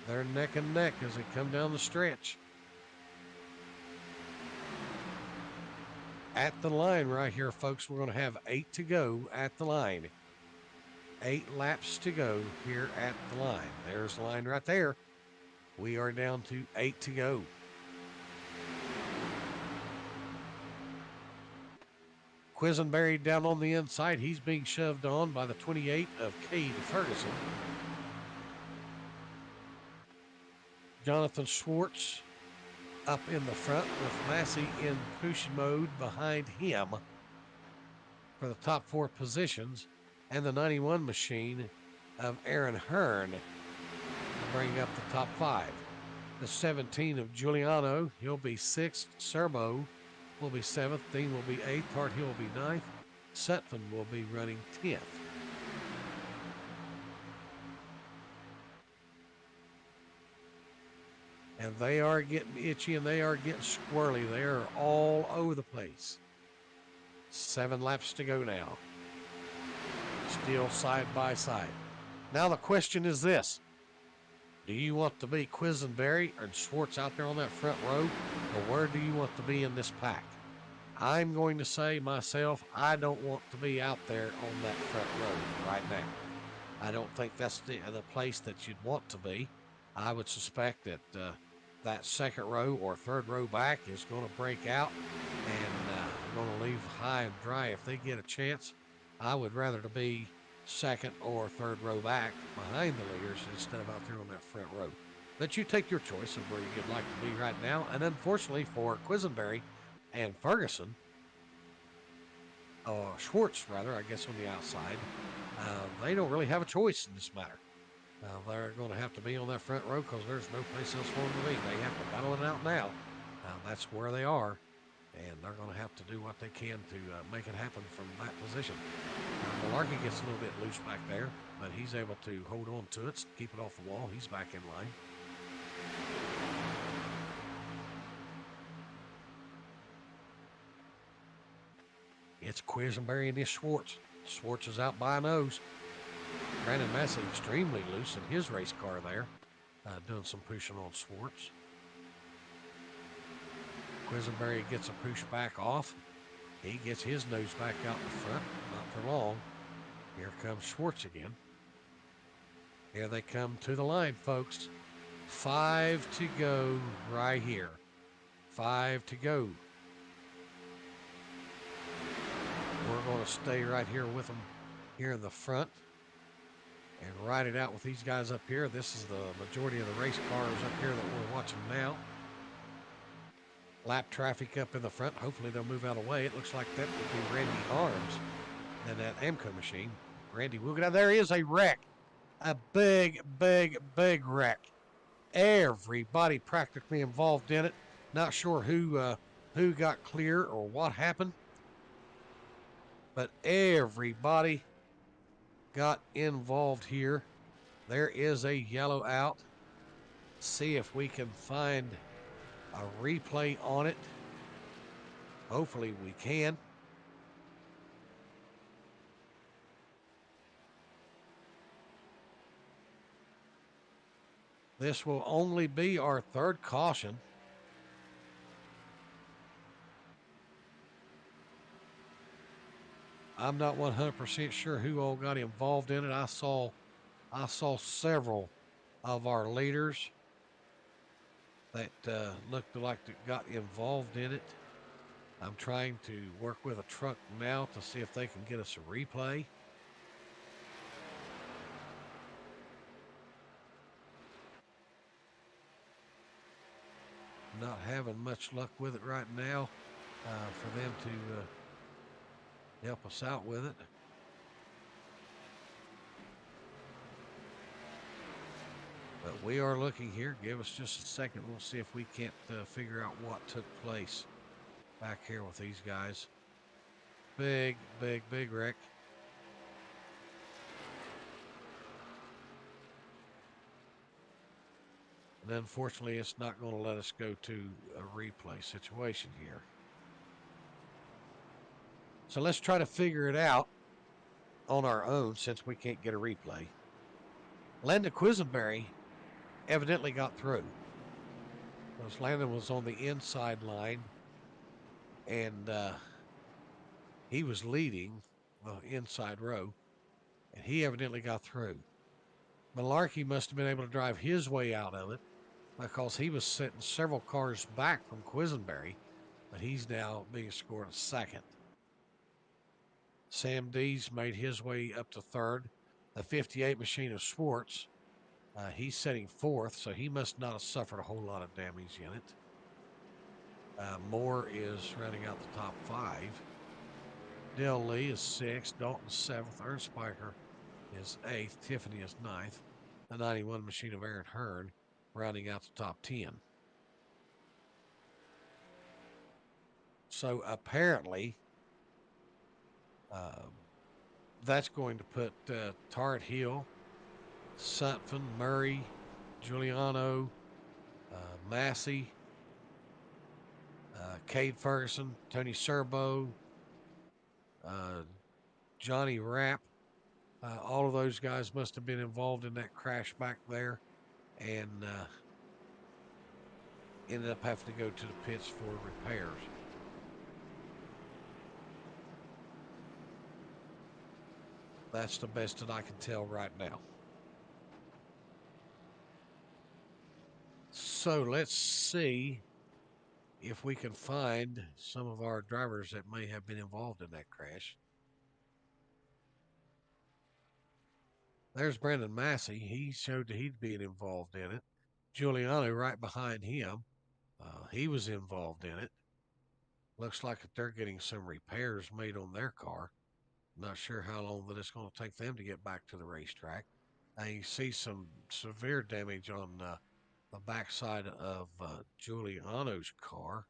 They're neck and neck as they come down the stretch. At the line right here, folks, we're going to have 8 to go at the line. 8 laps to go here at the line. There's the line right there. We are down to 8 to go. Quisenberry down on the inside. He's being shoved on by the 28 of Cade Ferguson. Jonathan Schwartz up in the front with Massey in push mode behind him for the top 4 positions, and the 91 machine of Aaron Hearn to bring up the top 5. The 17 of Giuliano, he'll be 6th. Serbo will be 7th. Dean will be 8th. Hart Hill will be 9th. Sutphin will be running 10th. And they are getting itchy and they are getting squirrely. They are all over the place. 7 laps to go now. Still side by side. Now the question is this. Do you want to be Quisenberry or Schwartz out there on that front row? Or where do you want to be in this pack? I'm going to say myself, I don't want to be out there on that front row right now. I don't think that's the place that you'd want to be. I would suspect that that second row or third row back is going to break out and going to leave high and dry if they get a chance. I would rather to be second or third row back behind the leaders instead of out there on that front row. But you take your choice of where you'd like to be right now. And unfortunately for Quisenberry and Ferguson, Schwartz rather, I guess on the outside, they don't really have a choice in this matter. They're going to have to be on that front row because there's no place else for them to be. They have to battle it out now. That's where they are, and they're going to have to do what they can to make it happen from that position. Malarkey gets a little bit loose back there, but he's able to hold on to it, keep it off the wall. He's back in line. It's Quisenberry and it's Schwartz. Schwartz is out by a nose. Brandon Massey extremely loose in his race car there, doing some pushing on Schwartz. Quisenberry gets a push back off. He gets his nose back out in front, not for long. Here comes Schwartz again. Here they come to the line, folks. 5 to go right here. 5 to go. We're going to stay right here with them here in the front and ride it out with these guys up here. This is the majority of the race cars up here that we're watching now. Lap traffic up in the front. Hopefully they'll move out of the way. It looks like that would be Randy Arms and that AMCO machine. Randy will get out. There is a wreck. A big, big, big wreck. Everybody practically involved in it. Not sure who got clear or what happened, but everybody got involved here. There is a yellow out. See if we can find a replay on it. Hopefully we can. This will only be our third caution. I'm not 100% sure who all got involved in it. I saw several of our leaders that looked like they got involved in it. I'm trying to work with a truck now to see if they can get us a replay. Not having much luck with it right now. for them to help us out with it. But we are looking here. Give us just a second. We'll see if we can't figure out what took place back here with these guys. Big wreck. And unfortunately, it's not going to let us go to a replay situation here. So let's try to figure it out on our own since we can't get a replay. Landon Quisenberry evidently got through. Because Landon was on the inside line, and he was leading the inside row, and he evidently got through. Malarkey must have been able to drive his way out of it because he was sitting several cars back from Quisenberry, but he's now being scored a second. Sam Dees made his way up to third. The 58 machine of Schwartz, he's sitting fourth, so he must not have suffered a whole lot of damage in it. Moore is running out the top 5. Dale Lee is 6th, Dalton 7th, Ernst Spiker is 8th, Tiffany is 9th. The 91 machine of Aaron Hearn rounding out the top 10. So apparently, that's going to put Tart Hill, Sutphin, Murray, Giuliano, Massey, Cade Ferguson, Tony Serbo, Johnny Rapp. All of those guys must have been involved in that crash back there and ended up having to go to the pits for repairs. That's the best that I can tell right now. So let's see if we can find some of our drivers that may have been involved in that crash. There's Brandon Massey. He showed that he'd been involved in it. Giuliano right behind him. He was involved in it. Looks like that they're getting some repairs made on their car. Not sure how long that it's going to take them to get back to the racetrack. Now you see some severe damage on the backside of Giuliano's car.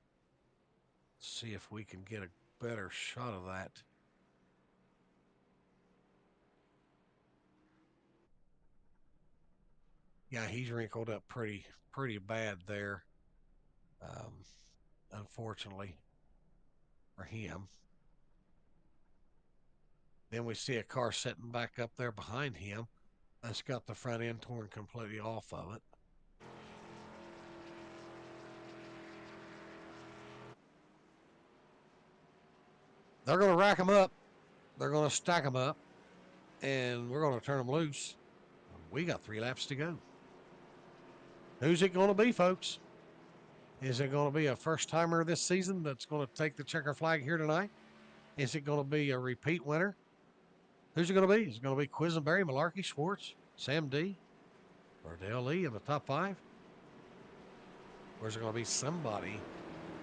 Let's see if we can get a better shot of that. Yeah, he's wrinkled up pretty bad there. Unfortunately for him. Then we see a car sitting back up there behind him. That's got the front end torn completely off of it. They're going to rack them up. They're going to stack them up. And we're going to turn them loose. We got 3 laps to go. Who's it going to be, folks? Is it going to be a first-timer this season that's going to take the checker flag here tonight? Is it going to be a repeat winner? Who's it going to be? Is it going to be Quisenberry, Malarkey, Schwartz, Sam D, or Dale Lee in the top 5? Or is it going to be somebody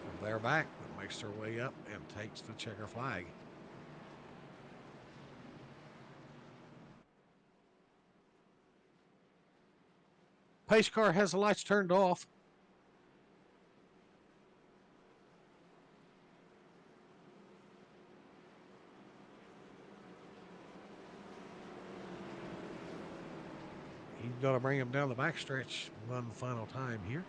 from their back that makes their way up and takes the checker flag? Pace car has the lights turned off. He's going to bring him down the backstretch one final time here.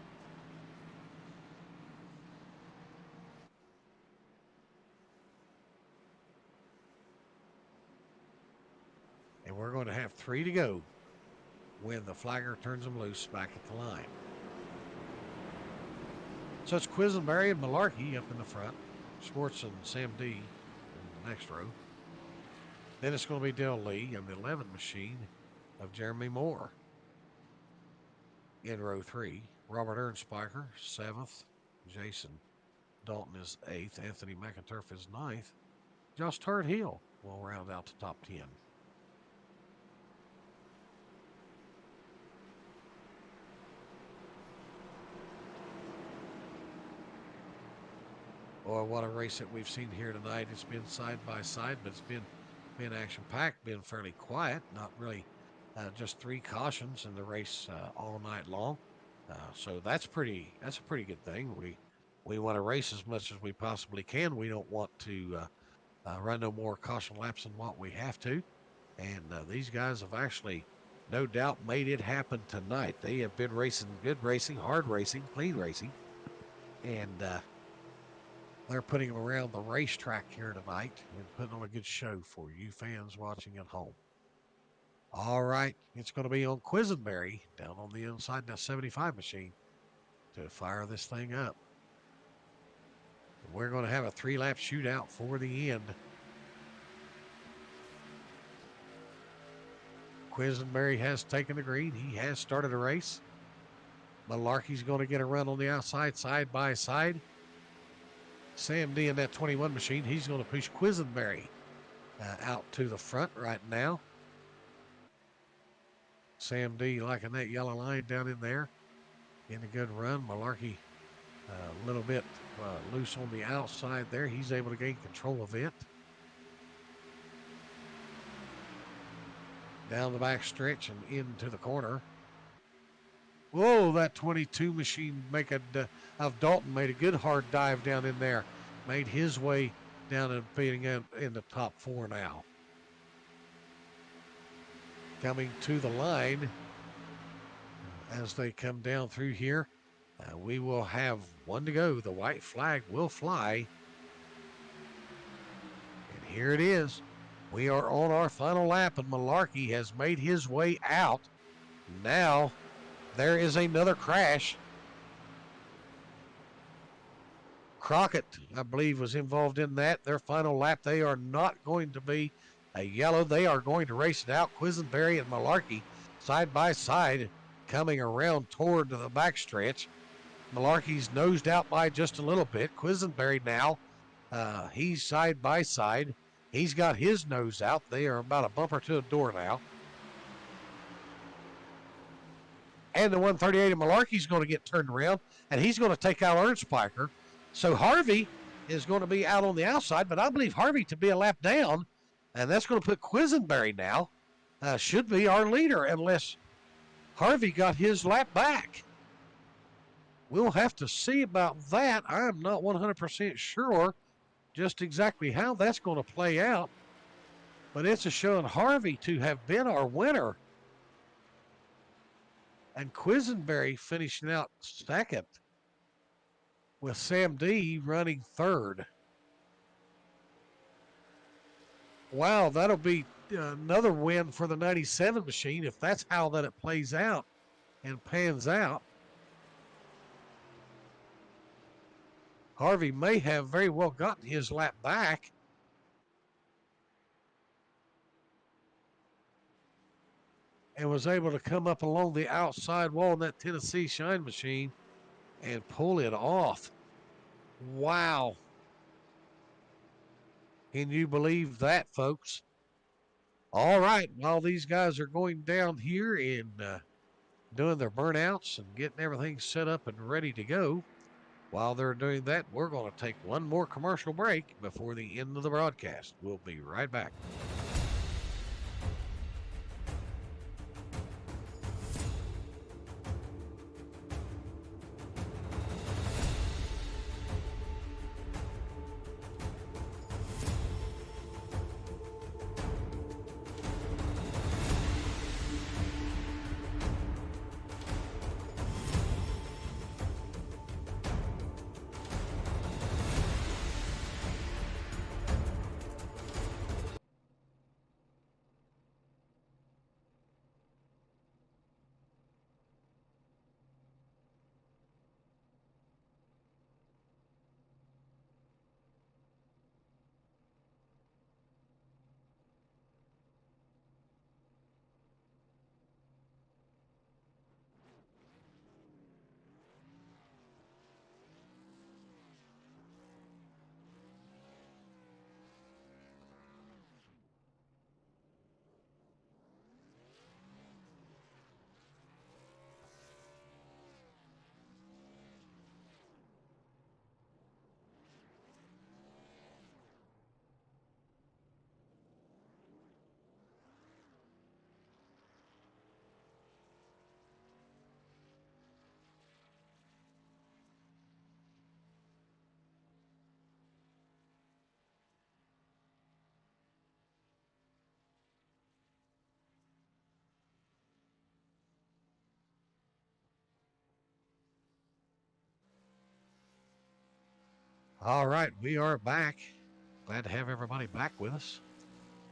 And we're going to have 3 to go when the flagger turns them loose back at the line. So it's Quisenberry and Malarkey up in the front. Schwartz and Sam D in the next row. Then it's going to be Dale Lee and the 11 machine of Jeremy Moore in row 3. Robert Ernspiker, 7th. Jason Dalton is 8th. Anthony McInturf is 9th. Josh Tart Hill will round out the top 10. Or what a race that we've seen here tonight. It's been side by side, but it's been action packed, been fairly quiet. Not really, just 3 cautions in the race all night long. So that's a pretty good thing. We want to race as much as we possibly can. We don't want to run no more caution laps than what we have to. And these guys have actually, no doubt, made it happen tonight. They have been racing, good racing, hard racing, clean racing. And they're putting them around the racetrack here tonight and putting on a good show for you fans watching at home. All right, it's going to be on Quisenberry down on the inside of the 75 machine to fire this thing up. We're going to have a 3-lap shootout for the end. Quisenberry has taken the green. He has started a race. Malarkey's going to get a run on the outside, side by side. Sam D in that 21 machine, he's going to push Quisenberry out to the front right now. Sam D liking that yellow line down in there. Getting a good run. Malarkey a little bit loose on the outside there. He's able to gain control of it. Down the back stretch and into the corner. Whoa, that 22 machine of Dalton made a good hard dive down in there. Made his way down and beating in the top 4 now. Coming to the line as they come down through here. We will have 1 to go. The white flag will fly. And here it is. We are on our final lap, and Malarkey has made his way out. Now, there is another crash. Crockett, I believe, was involved in that. Their final lap, they are not going to be a yellow. They are going to race it out. Quisenberry and Malarkey side by side coming around toward the backstretch. Malarkey's nosed out by just a little bit. Quisenberry now, he's side by side. He's got his nose out. They are about a bumper to the door now. And the 138 of Malarkey's going to get turned around, and he's going to take out Ernstpiker. So Harvey is going to be out on the outside, but I believe Harvey to be a lap down, and that's going to put Quisenberry now. Should be our leader unless Harvey got his lap back. We'll have to see about that. I'm not 100% sure just exactly how that's going to play out, but it's a showing Harvey to have been our winner. And Quisenberry finishing out second with Sam D running third. Wow, that'll be another win for the 97 machine if that's how that it plays out and pans out. Harvey may have very well gotten his lap back. And was able to come up along the outside wall in that Tennessee Shine machine and pull it off. Wow. Can you believe that, folks? All right, while these guys are going down here and doing their burnouts and getting everything set up and ready to go, while they're doing that, we're going to take one more commercial break before the end of the broadcast. We'll be right back. All right, we are back. Glad to have everybody back with us.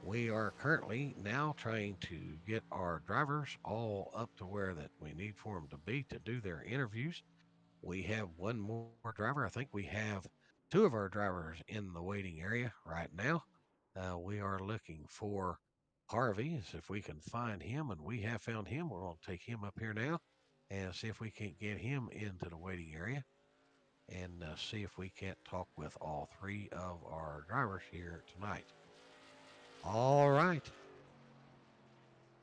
We are currently now trying to get our drivers all up to where that we need for them to be to do their interviews. We have one more driver. I think we have two of our drivers in the waiting area right now. We are looking for Harvey, as if we can find him, and we have found him. We're going to take him up here now and see if we can't get him into the waiting area and see if we can't talk with all three of our drivers here tonight. All right.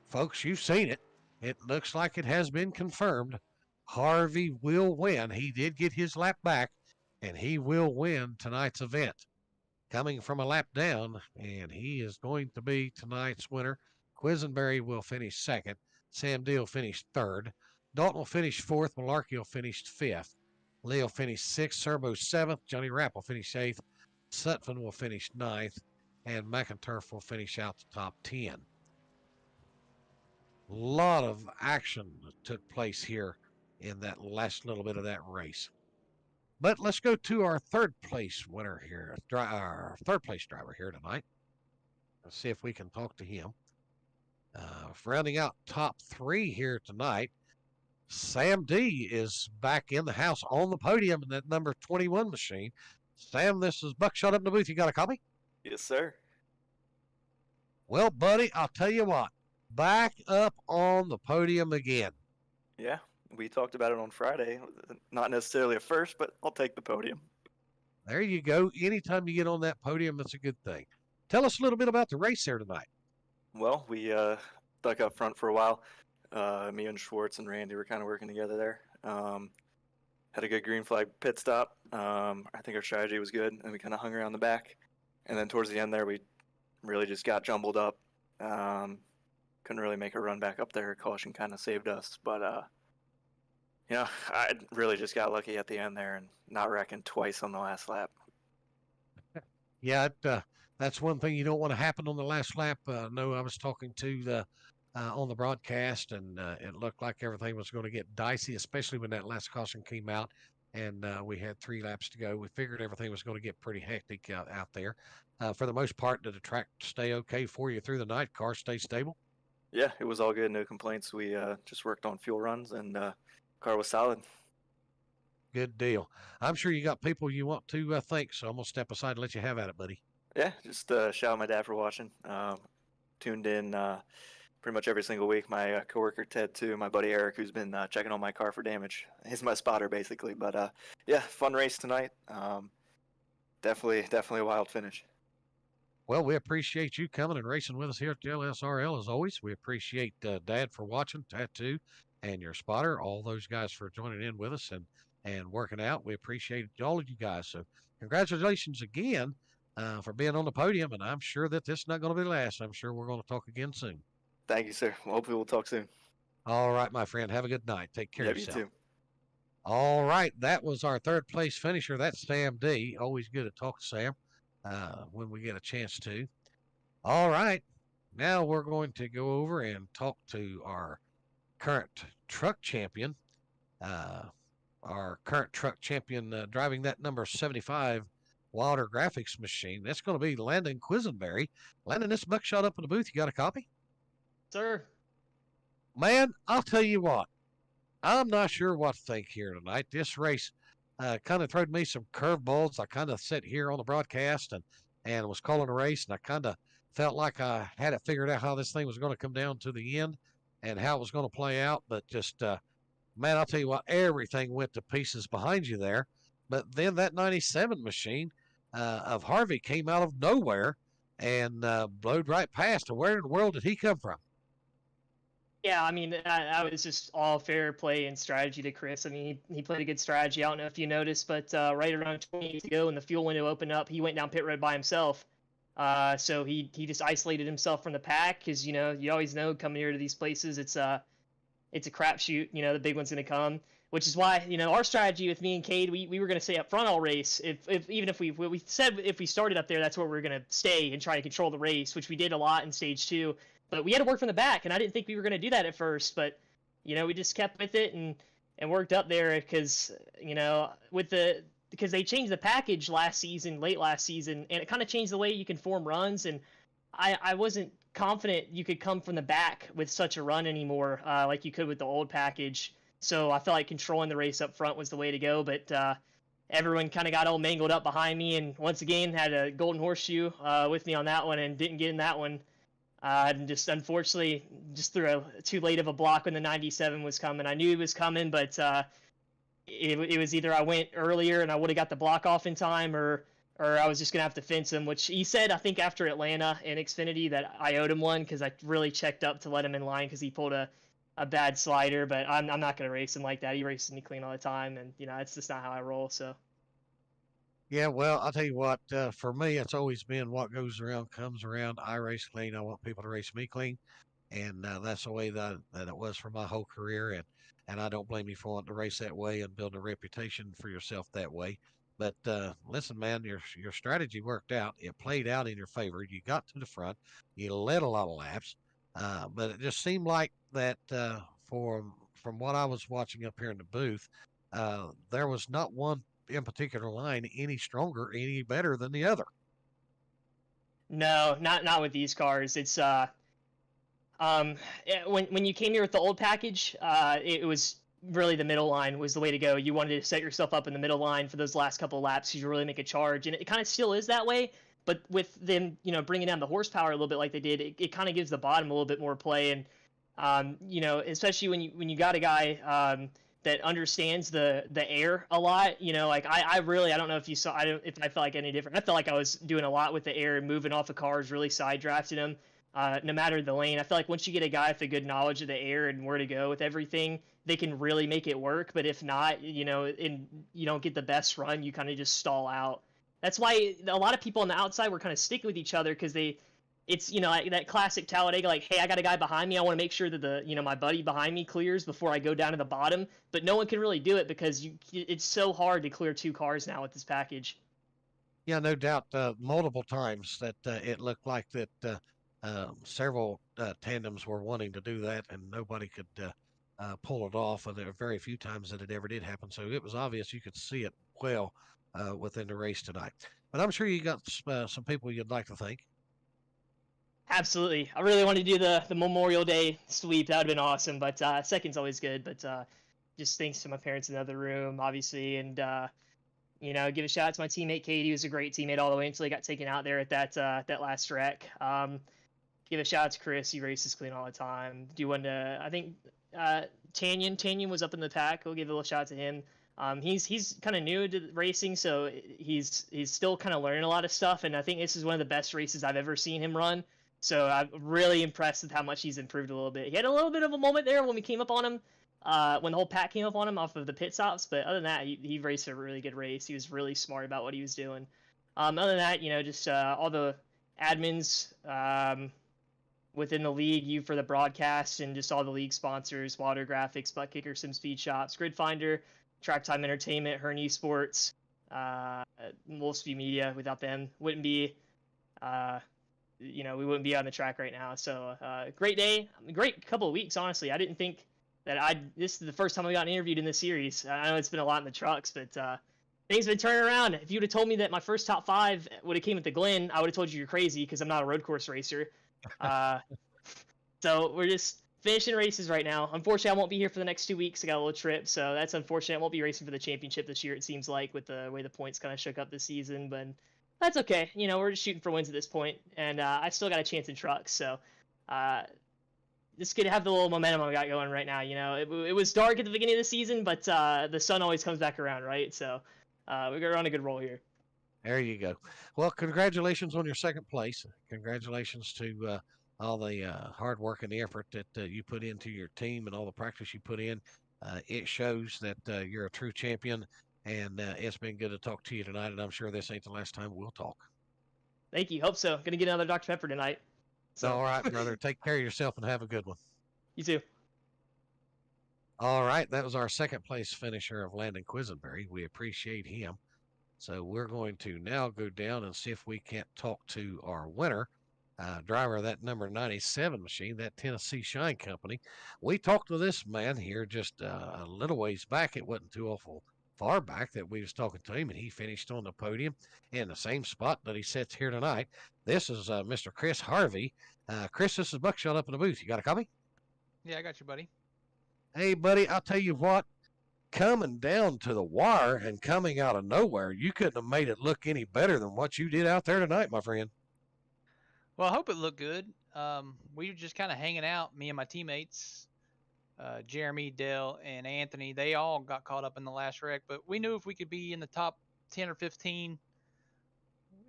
Folks, you've seen it. It looks like it has been confirmed. Harvey will win. He did get his lap back, and he will win tonight's event. Coming from a lap down, and he is going to be tonight's winner. Quisenberry will finish second. Sam Deal finished third. Dalton will finish fourth. Malarkey will finish fifth. Lee will finish sixth. Serbo seventh. Johnny Rapp will finish eighth. Sutphin will finish ninth. And McInturf will finish out the top 10. A lot of action took place here in that last little bit of that race. But let's go to our third place winner here, our third place driver here tonight. Let's see if we can talk to him. Rounding out top three here tonight, Sam D is back in the house on the podium in that number 21 machine. Sam, this is Buckshot up in the booth. You got a copy? Yes, sir. Well, buddy, I'll tell you what. Back up on the podium again. Yeah, we talked about it on Friday. Not necessarily a first, but I'll take the podium. There you go. Anytime you get on that podium, that's a good thing. Tell us a little bit about the race there tonight. Well, we stuck up front for a while. Me and Schwartz and Randy were kind of working together there. Had a good green flag pit stop. I think our strategy was good, and we kind of hung around the back. And then towards the end there, we really just got jumbled up. Couldn't really make a run back up there. Caution kind of saved us, but I really just got lucky at the end there and not wrecking twice on the last lap. Yeah, that's one thing you don't want to happen on the last lap. No, I was talking to the on the broadcast, and it looked like everything was going to get dicey, especially when that last caution came out, and we had 3 laps to go. We figured everything was going to get pretty hectic out there. For the most part, did the track stay okay for you through the night? Car stay stable? Yeah, it was all good. No complaints. We just worked on fuel runs, and car was solid. Good deal. I'm sure you got people you want to thank, so I'm going to step aside and let you have at it, buddy. Yeah, just shout out my dad for watching. Tuned in pretty much every single week. My coworker Ted too, my buddy Eric, who's been checking on my car for damage. He's my spotter basically. But yeah, fun race tonight. Definitely a wild finish. Well, we appreciate you coming and racing with us here at the LSRL as always. We appreciate Dad for watching, Tattoo, and your spotter, all those guys for joining in with us and working out. We appreciate all of you guys. So congratulations again for being on the podium, and I'm sure that this is not going to be the last. I'm sure we're going to talk again soon. Thank you, sir. Well, hopefully we'll talk soon. All right, my friend. Have a good night. Take care of yourself. You too. All right, that was our third place finisher. That's Sam D. Always good to talk to Sam when we get a chance to. All right, now we're going to go over and talk to our current truck champion. Our current truck champion driving that number 75 Wilder Graphics machine. That's going to be Landon Quisenberry. Landon, this Buckshot up in the booth. You got a copy? Sir. Man, I'll tell you what. I'm not sure what to think here tonight. This race kind of threw me some curveballs. I kind of sat here on the broadcast and was calling a race, and I kind of felt like I had it figured out how this thing was going to come down to the end and how it was going to play out. But just, man, I'll tell you what, everything went to pieces behind you there. But then that 97 machine of Harvey came out of nowhere and blowed right past. Where in the world did he come from? Yeah, I mean, that was just all fair play and strategy to Chris. I mean, he played a good strategy. I don't know if you noticed, but right around 20 to go when the fuel window opened up, he went down pit road by himself. So he just isolated himself from the pack because, you know, you always know coming here to these places, it's a crapshoot. You know, the big one's going to come, which is why, you know, our strategy with me and Cade, we were going to stay up front all race. Even if we said if we started up there, that's where we were going to stay and try to control the race, which we did a lot in stage 2. But we had to work from the back, and I didn't think we were going to do that at first. But, you know, we just kept with it and worked up there because, you know, with the because they changed the package late last season, and it kind of changed the way you can form runs. And I wasn't confident you could come from the back with such a run anymore, like you could with the old package. So I felt like controlling the race up front was the way to go. But everyone kind of got all mangled up behind me, and once again had a golden horseshoe with me on that one, and didn't get in that one. And just unfortunately, just threw too late of a block when the 97 was coming. I knew it was coming, but it was either I went earlier and I would have got the block off in time, or I was just gonna have to fence him. Which he said, I think after Atlanta and Xfinity, that I owed him one because I really checked up to let him in line because he pulled a bad slider. But I'm not gonna race him like that. He races me clean all the time, and it's just not how I roll. So. Yeah, well, I'll tell you what, for me, it's always been what goes around comes around. I race clean. I want people to race me clean. And that's the way that it was for my whole career. And I don't blame you for wanting to race that way and build a reputation for yourself that way. But listen, man, your strategy worked out. It played out in your favor. You got to the front. You led a lot of laps. But it just seemed like that from what I was watching up here in the booth, there was not one in particular line any stronger, any better than the other. No, not with these cars. It's when you came here with the old package, it was really the middle line was the way to go. You wanted to set yourself up in the middle line for those last couple of laps because you really make a charge, and it kind of still is that way. But with them, bringing down the horsepower a little bit like they did, it kind of gives the bottom a little bit more play. And especially when you got a guy that understands the air a lot. Like I really, I don't know if you saw, if I felt like any different. I felt like I was doing a lot with the air and moving off of cars, really side drafting them. No matter the lane, I feel like once you get a guy with a good knowledge of the air and where to go with everything, they can really make it work. But if not, and you don't get the best run, you kind of just stall out. That's why a lot of people on the outside were kind of sticking with each other because it's like that classic Talladega, like, hey, I got a guy behind me. I want to make sure that my buddy behind me clears before I go down to the bottom. But no one can really do it because it's so hard to clear two cars now with this package. Yeah, no doubt. Multiple times that it looked like that several tandems were wanting to do that, and nobody could pull it off. And there were very few times that it ever did happen. So it was obvious you could see it well within the race tonight. But I'm sure you got some people you'd like to thank. Absolutely. I really wanted to do the Memorial Day sweep. That would have been awesome. But second's always good. But just thanks to my parents in the other room, obviously. And, give a shout out to my teammate, Katie. He was a great teammate all the way until he got taken out there at that last wreck. Give a shout out to Chris. He races clean all the time. Do want to, I think, Tanyan was up in the pack. We'll give a little shout out to him. He's kind of new to racing, so he's still kind of learning a lot of stuff. And I think this is one of the best races I've ever seen him run. So I'm really impressed with how much he's improved a little bit. He had a little bit of a moment there when we came up on him, when the whole pack came up on him off of the pit stops. But other than that, he raced a really good race. He was really smart about what he was doing. Other than that, just all the admins within the league, you for the broadcast, and just all the league sponsors, Water Graphics, Butt Kicker, Sim Speed Shops, Grid Finder, Track Time Entertainment, Hearn Esports, Wolfspeed Media. Without them, wouldn't be... we wouldn't be on the track right now. So great day, great couple of weeks, honestly. I didn't think that this is the first time I got interviewed in this series. I know it's been a lot in the trucks, but things have been turning around. If you would have told me that my first top 5 would have came at the Glen, I would have told you you're crazy because I'm not a road course racer. So we're just finishing races right now. Unfortunately, I won't be here for the next 2 weeks. I got a little trip, so that's unfortunate. I won't be racing for the championship this year, it seems like, with the way the points kind of shook up this season, but that's okay. We're just shooting for wins at this point, and I still got a chance in trucks. So just good to have the little momentum I got going right now. It was dark at the beginning of the season, but the sun always comes back around, right? So we're on a good roll here. There you go. Well, congratulations on your second place. Congratulations to all the hard work and the effort that you put into your team and all the practice you put in. It shows that you're a true champion. And it's been good to talk to you tonight, and I'm sure this ain't the last time we'll talk. Thank you. Hope so. Gonna get another Dr. Pepper tonight. So. All right, brother. Take care of yourself and have a good one. You too. All right. That was our second place finisher of Landon Quisenberry. We appreciate him. So we're going to now go down and see if we can't talk to our winner, driver of that number 97 machine, that Tennessee Shine Company. We talked to this man here just a little ways back. It wasn't too awful far back that we was talking to him, and he finished on the podium in the same spot that he sits here tonight. This is Mr. Chris Harvey. Chris, this is Buckshot up in the booth. You got a copy? Yeah, I got you, buddy. Hey, buddy, I'll tell you what. Coming down to the wire and coming out of nowhere, you couldn't have made it look any better than what you did out there tonight, my friend. Well, I hope it looked good. We were just kind of hanging out, me and my teammates, Jeremy, Dale, and Anthony. They all got caught up in the last wreck, but we knew if we could be in the top 10 or 15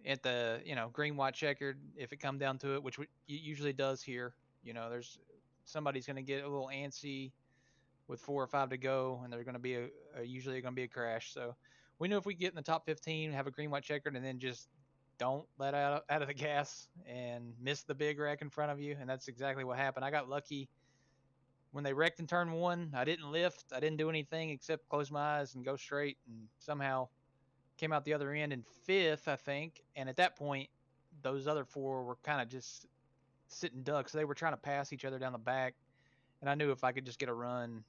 at the, green, white, checkered, if it come down to it, which it usually does here. There's somebody's going to get a little antsy with 4 or 5 to go, and there's going to be usually going to be a crash. So we knew if we get in the top 15, have a green, white, checkered, and then just don't let out of the gas and miss the big wreck in front of you. And that's exactly what happened. I got lucky when they wrecked in turn 1. I didn't lift. I didn't do anything except close my eyes and go straight, and somehow came out the other end in 5th, I think. And at that point, those other 4 were kind of just sitting ducks. They were trying to pass each other down the back. And I knew if I could just get a run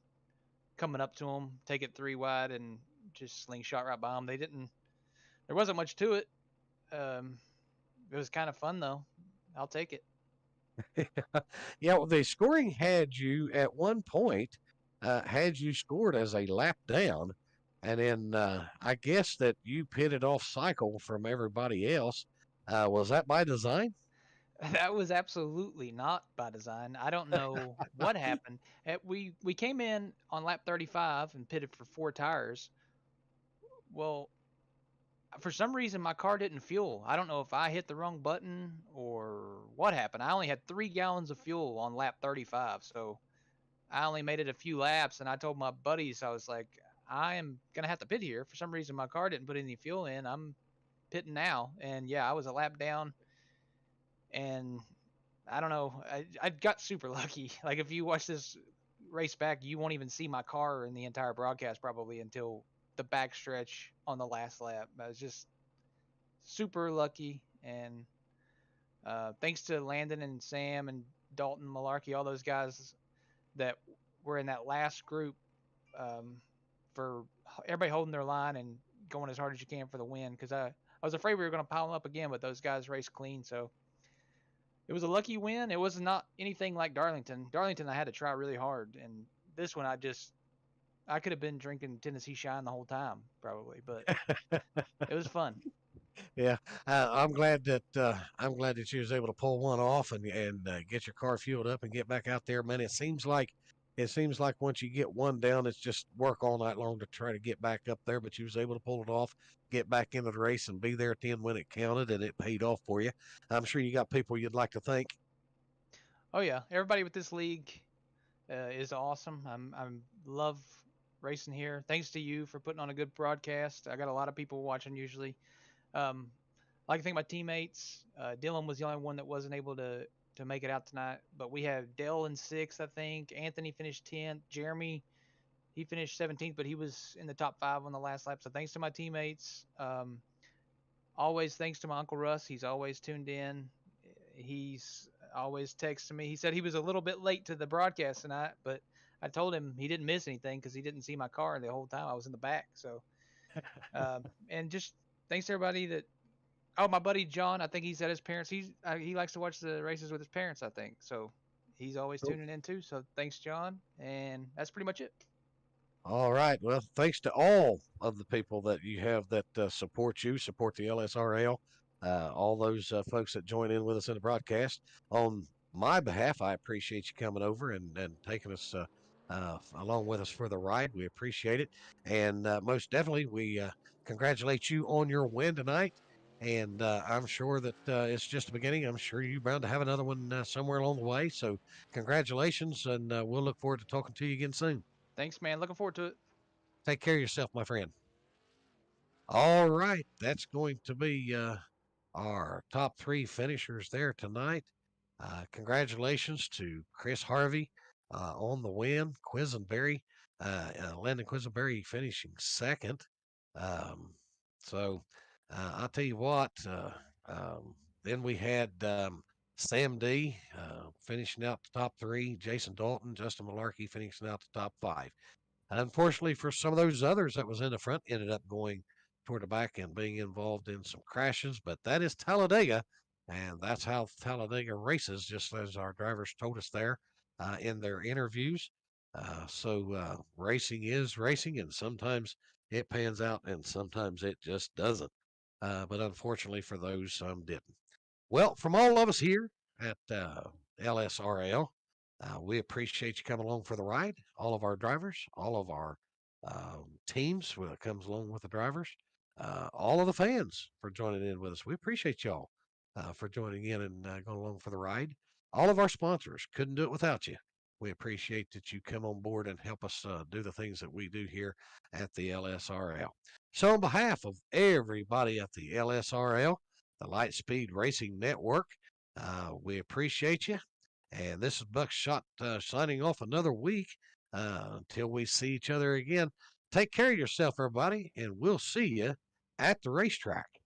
coming up to them, take it 3 wide, and just slingshot right by them. There wasn't much to it. It was kind of fun, though. I'll take it. Yeah, well, the scoring had you at one point, had you scored as a lap down, and then I guess that you pitted off cycle from everybody else. Was that by design? That was absolutely not by design. I don't know what happened. We came in on lap 35 and pitted for 4 tires. Well, for some reason my car didn't fuel. I don't know if I hit the wrong button or what happened. I only had 3 gallons of fuel on lap 35, so I only made it a few laps. And I told my buddies, I was like, I am gonna have to pit here. For some reason my car didn't put any fuel in. I'm pitting now. And yeah, I was a lap down. And I don't know. I got super lucky. Like, if you watch this race back, you won't even see my car in the entire broadcast probably until the back stretch on the last lap. I was just super lucky, and thanks to Landon and Sam and Dalton Malarkey, all those guys that were in that last group, for everybody holding their line and going as hard as you can for the win. Because I was afraid we were going to pile them up again, but those guys raced clean, so it was a lucky win. It was not anything like Darlington. Darlington, I had to try really hard, and this one, I could have been drinking Tennessee Shine the whole time, probably, but it was fun. Yeah, I'm glad that you was able to pull one off and get your car fueled up and get back out there, man. It seems like once you get one down, it's just work all night long to try to get back up there. But you was able to pull it off, get back into the race, and be there at the end when it counted, and it paid off for you. I'm sure you got people you'd like to thank. Oh yeah, everybody with this league is awesome. I love racing here. Thanks to you for putting on a good broadcast. I got a lot of people watching usually. I like to thank my teammates. Dylan was the only one that wasn't able to make it out tonight, but we have Dale in 6th, I think. Anthony finished 10th. Jeremy, he finished 17th, but he was in the top 5 on the last lap. So thanks to my teammates. Always thanks to my Uncle Russ. He's always tuned in. He's always texting me. He said he was a little bit late to the broadcast tonight, but I told him he didn't miss anything because he didn't see my car the whole time. I was in the back. So, and just thanks to everybody that. Oh, my buddy John, I think he's at his parents. He likes to watch the races with his parents, I think. So he's always tuning in too. So thanks, John. And that's pretty much it. All right. Well, thanks to all of the people that you have that support the LSRL, all those folks that join in with us in the broadcast. On my behalf, I appreciate you coming over and taking us along with us for the ride. We appreciate it. And most definitely, we congratulate you on your win tonight. And I'm sure that it's just the beginning. I'm sure you're bound to have another one somewhere along the way. So congratulations, and we'll look forward to talking to you again soon. Thanks, man. Looking forward to it. Take care of yourself, my friend. All right. That's going to be our top 3 finishers there tonight. Congratulations to Chris Harvey on the win. Quisenberry, Landon Quisenberry finishing 2nd. So I'll tell you what, then we had Sam D finishing out the top 3, Jason Dalton, Justin Malarkey finishing out the top 5. Unfortunately for some of those others that was in the front, ended up going toward the back and being involved in some crashes. But that is Talladega, and that's how Talladega races, just as our drivers told us there in their interviews. Racing is racing, and sometimes it pans out, and sometimes it just doesn't. But unfortunately for those, some didn't. Well, from all of us here at LSRL, we appreciate you coming along for the ride. All of our drivers, all of our teams that comes along with the drivers, all of the fans for joining in with us. We appreciate y'all for joining in and going along for the ride. All of our sponsors, couldn't do it without you. We appreciate that you come on board and help us do the things that we do here at the LSRL. So, on behalf of everybody at the LSRL, the Lightspeed Racing Network, we appreciate you. And this is Buckshot signing off another week until we see each other again. Take care of yourself, everybody, and we'll see you at the racetrack.